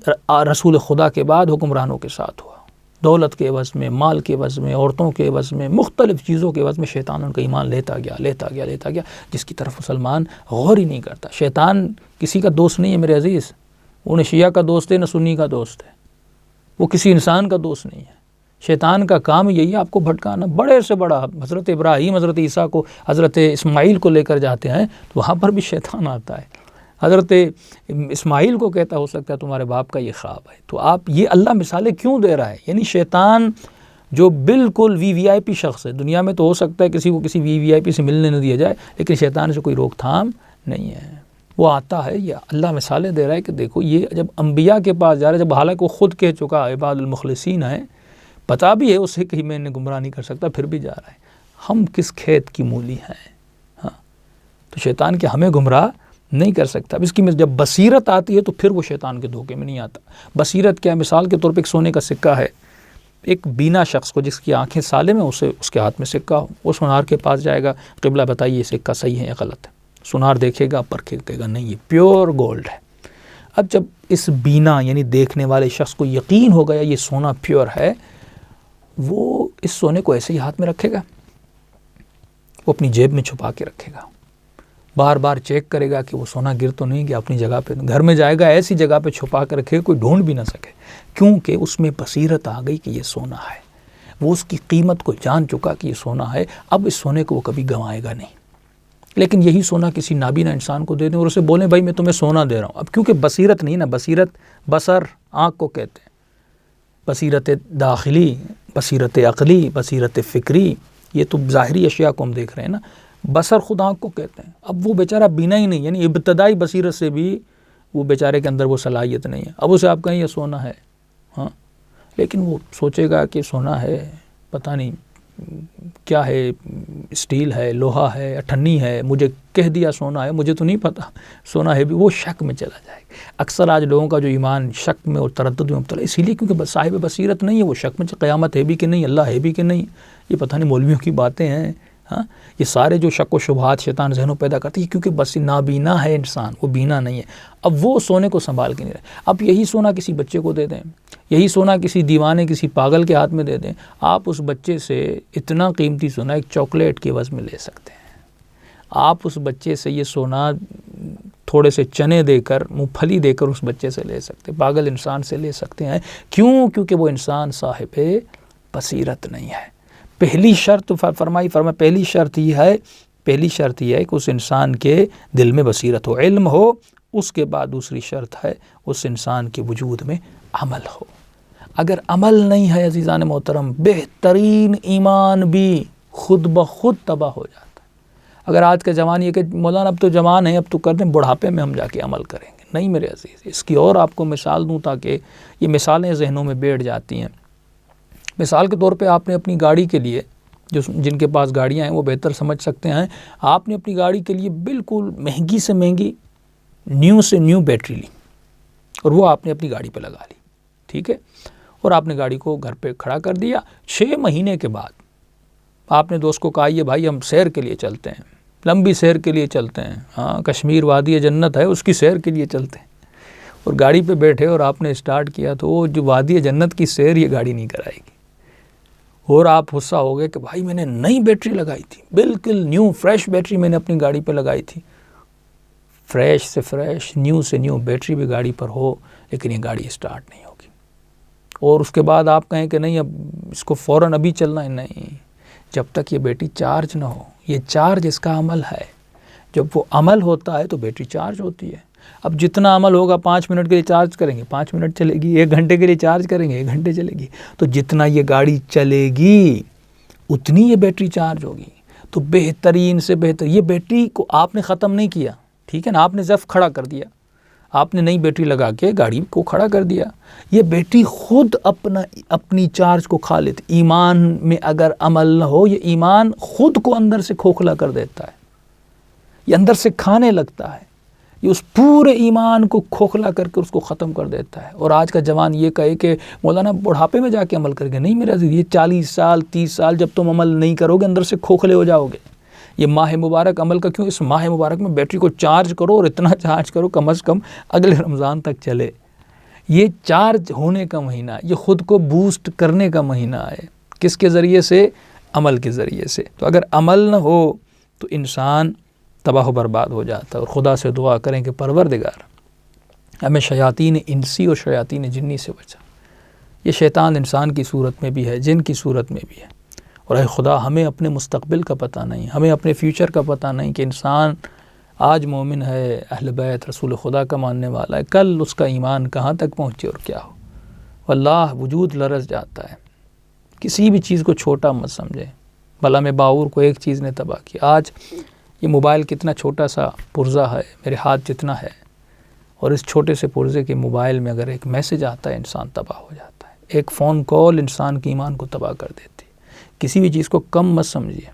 رسول خدا کے بعد حکمرانوں کے ساتھ ہوا، دولت کے عوض میں، مال کے عوض میں، عورتوں کے عوض میں، مختلف چیزوں کے عوض میں شیطان ان کا ایمان لیتا گیا، جس کی طرف مسلمان غور ہی نہیں کرتا۔ شیطان کسی کا دوست نہیں ہے میرے عزیز، وہ نہ شیعہ کا دوست ہے نہ سنی کا دوست ہے، وہ کسی انسان کا دوست نہیں ہے۔ شیطان کا کام یہی ہے آپ کو بھٹکانا۔ بڑے سے بڑا حضرت ابراہیم، حضرت عیسیٰ کو، حضرت اسماعیل کو لے کر جاتے ہیں تو وہاں پر بھی شیطان آتا ہے، حضرت اسماعیل کو کہتا ہو سکتا ہے تمہارے باپ کا یہ خواب ہے۔ تو آپ یہ اللہ مثالیں کیوں دے رہا ہے؟ یعنی شیطان جو بالکل وی آئی پی شخص ہے، دنیا میں تو ہو سکتا ہے کسی کو کسی وی آئی پی سے ملنے نہ دیا جائے، لیکن شیطان سے کوئی روک تھام نہیں ہے، وہ آتا ہے۔ یہ اللہ مثالیں دے رہا ہے کہ دیکھو یہ جب انبیاء کے پاس جا رہا ہے، جب حالانکہ وہ خود کہہ چکا عباد المخلصین ہے، پتا بھی ہے اسے کہ میں نے گمراہ نہیں کر سکتا، پھر بھی جا رہا ہے۔ ہم کس کھیت کی مولی ہیں؟ ہاں تو شیطان کہ ہمیں گمراہ نہیں کر سکتا۔ اب اس کی جب بصیرت آتی ہے تو پھر وہ شیطان کے دھوکے میں نہیں آتا۔ بصیرت کیا؟ مثال کے طور پہ ایک سونے کا سکہ ہے، ایک بینا شخص کو جس کی آنکھیں سالم ہیں، اس کے ہاتھ میں سکہ ہو، وہ سونار کے پاس جائے گا، قبلہ بتائیے یہ سکہ صحیح ہے یا غلط ہے، سونار دیکھے گا، پرکھے کہے گا نہیں یہ پیور گولڈ ہے۔ اب جب اس بینا یعنی دیکھنے والے شخص کو یقین ہو گیا یہ سونا پیور ہے، وہ اس سونے کو ایسے ہی ہاتھ میں رکھے گا، وہ اپنی جیب میں چھپا کے رکھے گا، بار بار چیک کرے گا کہ وہ سونا گر تو نہیں گیا اپنی جگہ پہ، گھر میں جائے گا ایسی جگہ پہ چھپا کے رکھے گا کوئی ڈھونڈ بھی نہ سکے، کیونکہ اس میں بصیرت آ گئی کہ یہ سونا ہے، وہ اس کی قیمت کو جان چکا کہ یہ سونا ہے، اب اس سونے کو وہ کبھی گنوائے گا نہیں۔ لیکن یہی سونا کسی نابینا انسان کو دے دیں اور اسے بولیں بھائی میں تمہیں سونا دے رہا ہوں، اب کیونکہ بصیرت نہیں نا، بصیرت بصر آنکھ کو کہتے ہیں، بصیرت داخلی بصیرت عقلی، بصیرت فکری، یہ تو ظاہری اشیاء کو ہم دیکھ رہے ہیں نا. بصر خود آنکھ کو کہتے ہیں. اب وہ بیچارہ بینا ہی نہیں، یعنی ابتدائی بصیرت سے بھی وہ بیچارے کے اندر وہ صلاحیت نہیں ہے. اب اسے آپ کہیں یہ سونا ہے، ہاں، لیکن وہ سوچے گا کہ سونا ہے، پتہ نہیں کیا ہے، اسٹیل ہے، لوہا ہے، اٹھنی ہے، مجھے کہہ دیا سونا ہے، مجھے تو نہیں پتہ سونا ہے بھی. وہ شک میں چلا جائے گا. اکثر آج لوگوں کا جو ایمان شک میں اور تردد میں مبتلا، اسی لیے کیونکہ صاحب بصیرت نہیں ہے. وہ شک میں قیامت ہے بھی کہ نہیں، اللہ ہے بھی کہ نہیں، یہ پتہ نہیں مولویوں کی باتیں ہیں. ہاں، یہ سارے جو شک و شبہات شیطان ذہنوں پیدا کرتی ہے، کیونکہ بس نابینا ہے انسان، وہ بینا نہیں ہے. اب وہ سونے کو سنبھال کے نہیں رہے. اب یہی سونا کسی بچے کو دے دیں، یہی سونا کسی دیوانے، کسی پاگل کے ہاتھ میں دے دیں، آپ اس بچے سے اتنا قیمتی سونا ایک چاکلیٹ کے عوض میں لے سکتے ہیں. آپ اس بچے سے یہ سونا تھوڑے سے چنے دے کر، مونگ پھلی دے کر اس بچے سے لے سکتے، پاگل انسان سے لے سکتے ہیں. کیوں؟ کیونکہ وہ انسان صاحب بصیرت نہیں ہے. پہلی شرط فرمائی پہلی شرط یہ ہے کہ اس انسان کے دل میں بصیرت ہو، علم ہو. اس کے بعد دوسری شرط ہے اس انسان کے وجود میں عمل ہو. اگر عمل نہیں ہے عزیزان محترم، بہترین ایمان بھی خود بخود تباہ ہو جاتا ہے. اگر آج کا جوان یہ کہ مولانا اب تو جوان ہے، اب تو کر دیں، بڑھاپے میں ہم جا کے عمل کریں گے، نہیں میرے عزیز. اس کی اور آپ کو مثال دوں تاکہ یہ مثالیں ذہنوں میں بیٹھ جاتی ہیں. مثال کے طور پہ آپ نے اپنی گاڑی کے لیے، جن کے پاس گاڑیاں ہیں وہ بہتر سمجھ سکتے ہیں، آپ نے اپنی گاڑی کے لیے بالکل مہنگی سے مہنگی نیو سے نیو بیٹری لی اور وہ آپ نے اپنی گاڑی پہ لگا لی، ٹھیک ہے، اور آپ نے گاڑی کو گھر پہ کھڑا کر دیا. 6 مہینے کے بعد آپ نے دوست کو کہا یہ بھائی ہم سیر کے لیے چلتے ہیں، لمبی سیر کے لیے چلتے ہیں، ہاں کشمیر وادی جنت ہے اس کی سیر کے لیے چلتے ہیں. اور گاڑی پہ بیٹھے اور آپ نے اسٹارٹ کیا تو وہ جو وادی جنت کی سیر یہ گاڑی نہیں کرائے گی. اور آپ غصہ ہو گئے کہ بھائی میں نے نئی بیٹری لگائی تھی، بالکل نیو فریش بیٹری میں نے اپنی گاڑی پہ لگائی تھی. فریش سے فریش، نیو سے نیو بیٹری بھی گاڑی پر ہو لیکن یہ گاڑی اسٹارٹ نہیں ہوگی. اور اس کے بعد آپ کہیں کہ نہیں اب اس کو فوراً ابھی چلنا ہے، نہیں، جب تک یہ بیٹری چارج نہ ہو. یہ چارج اس کا عمل ہے. جب وہ عمل ہوتا ہے تو بیٹری چارج ہوتی ہے. اب جتنا عمل ہوگا، 5 منٹ کے لیے چارج کریں گے 5 منٹ چلے گی، 1 گھنٹے کے لیے چارج کریں گے 1 گھنٹے چلے گی. تو جتنا یہ گاڑی چلے گی اتنی یہ بیٹری چارج ہوگی. تو بہترین سے بہتر، یہ بیٹری کو آپ نے ختم نہیں کیا، ٹھیک ہے نا، آپ نے ضعف کھڑا کر دیا، آپ نے نئی بیٹری لگا کے گاڑی کو کھڑا کر دیا. یہ بیٹری خود اپنی چارج کو کھا لیتی. ایمان میں اگر عمل نہ ہو، یہ ایمان خود کو اندر سے کھوکھلا کر دیتا ہے، یہ اندر سے کھانے لگتا ہے، یہ اس پورے ایمان کو کھوکھلا کر کے اس کو ختم کر دیتا ہے. اور آج کا جوان یہ کہے کہ مولانا بڑھاپے میں جا کے عمل کر کے، نہیں میرا عزیز، یہ 40 سال 30 سال جب تم عمل نہیں کرو گے اندر سے کھوکھلے ہو جاؤ گے. یہ ماہ مبارک عمل کا کیوں، اس ماہ مبارک میں بیٹری کو چارج کرو اور اتنا چارج کرو کم از کم اگلے رمضان تک چلے. یہ چارج ہونے کا مہینہ، یہ خود کو بوسٹ کرنے کا مہینہ ہے. کس کے ذریعے سے؟ عمل کے ذریعے سے. تو اگر عمل نہ ہو تو انسان تباہ و برباد ہو جاتا ہے. اور خدا سے دعا کریں کہ پروردگار ہمیں شیاطین انسی اور شیاطین جنی سے بچا. یہ شیطان انسان کی صورت میں بھی ہے، جن کی صورت میں بھی ہے. اور اے خدا ہمیں اپنے مستقبل کا پتہ نہیں، ہمیں اپنے فیوچر کا پتہ نہیں کہ انسان آج مومن ہے، اہل بیت رسول خدا کا ماننے والا ہے، کل اس کا ایمان کہاں تک پہنچے اور کیا ہو. واللہ وجود لرز جاتا ہے. کسی بھی چیز کو چھوٹا مت سمجھیں. بھلا میں باور کو ایک چیز نے تباہ کیا. آج یہ موبائل کتنا چھوٹا سا پرزہ ہے، میرے ہاتھ جتنا ہے، اور اس چھوٹے سے پرزے کے موبائل میں اگر ایک میسج آتا ہے انسان تباہ ہو جاتا ہے. ایک فون کال انسان کے ایمان کو تباہ کر دیتی ہے. کسی بھی چیز کو کم مت سمجھیے.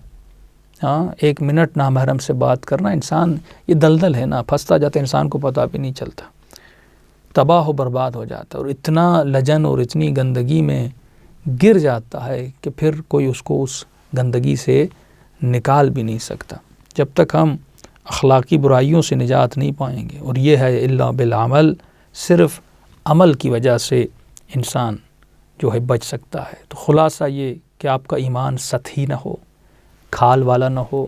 ہاں، 1 منٹ نامحرم سے بات کرنا، انسان یہ دلدل ہے نا، پھنستا جاتا ہے، انسان کو پتہ بھی نہیں چلتا، تباہ و برباد ہو جاتا ہے. اور اتنا لجن اور اتنی گندگی میں گر جاتا ہے کہ پھر کوئی اس کو اس گندگی سے نکال بھی نہیں سکتا جب تک ہم اخلاقی برائیوں سے نجات نہیں پائیں گے. اور یہ ہے الا بالعمل، صرف عمل کی وجہ سے انسان جو ہے بچ سکتا ہے. تو خلاصہ یہ کہ آپ کا ایمان سطحی نہ ہو، کھال والا نہ ہو،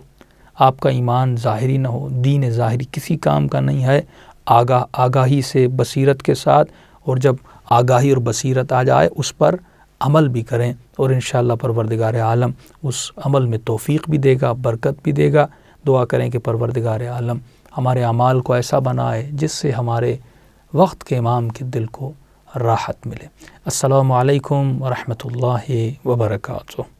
آپ کا ایمان ظاہری نہ ہو. دین ظاہری کسی کام کا نہیں ہے. آگاہی سے، بصیرت کے ساتھ، اور جب آگاہی اور بصیرت آ جائے اس پر عمل بھی کریں، اور انشاءاللہ پروردگار عالم اس عمل میں توفیق بھی دے گا، برکت بھی دے گا. دعا کریں کہ پروردگار عالم ہمارے اعمال کو ایسا بنائے جس سے ہمارے وقت کے امام کے دل کو راحت ملے۔ السلام علیکم ورحمۃ اللہ وبرکاتہ۔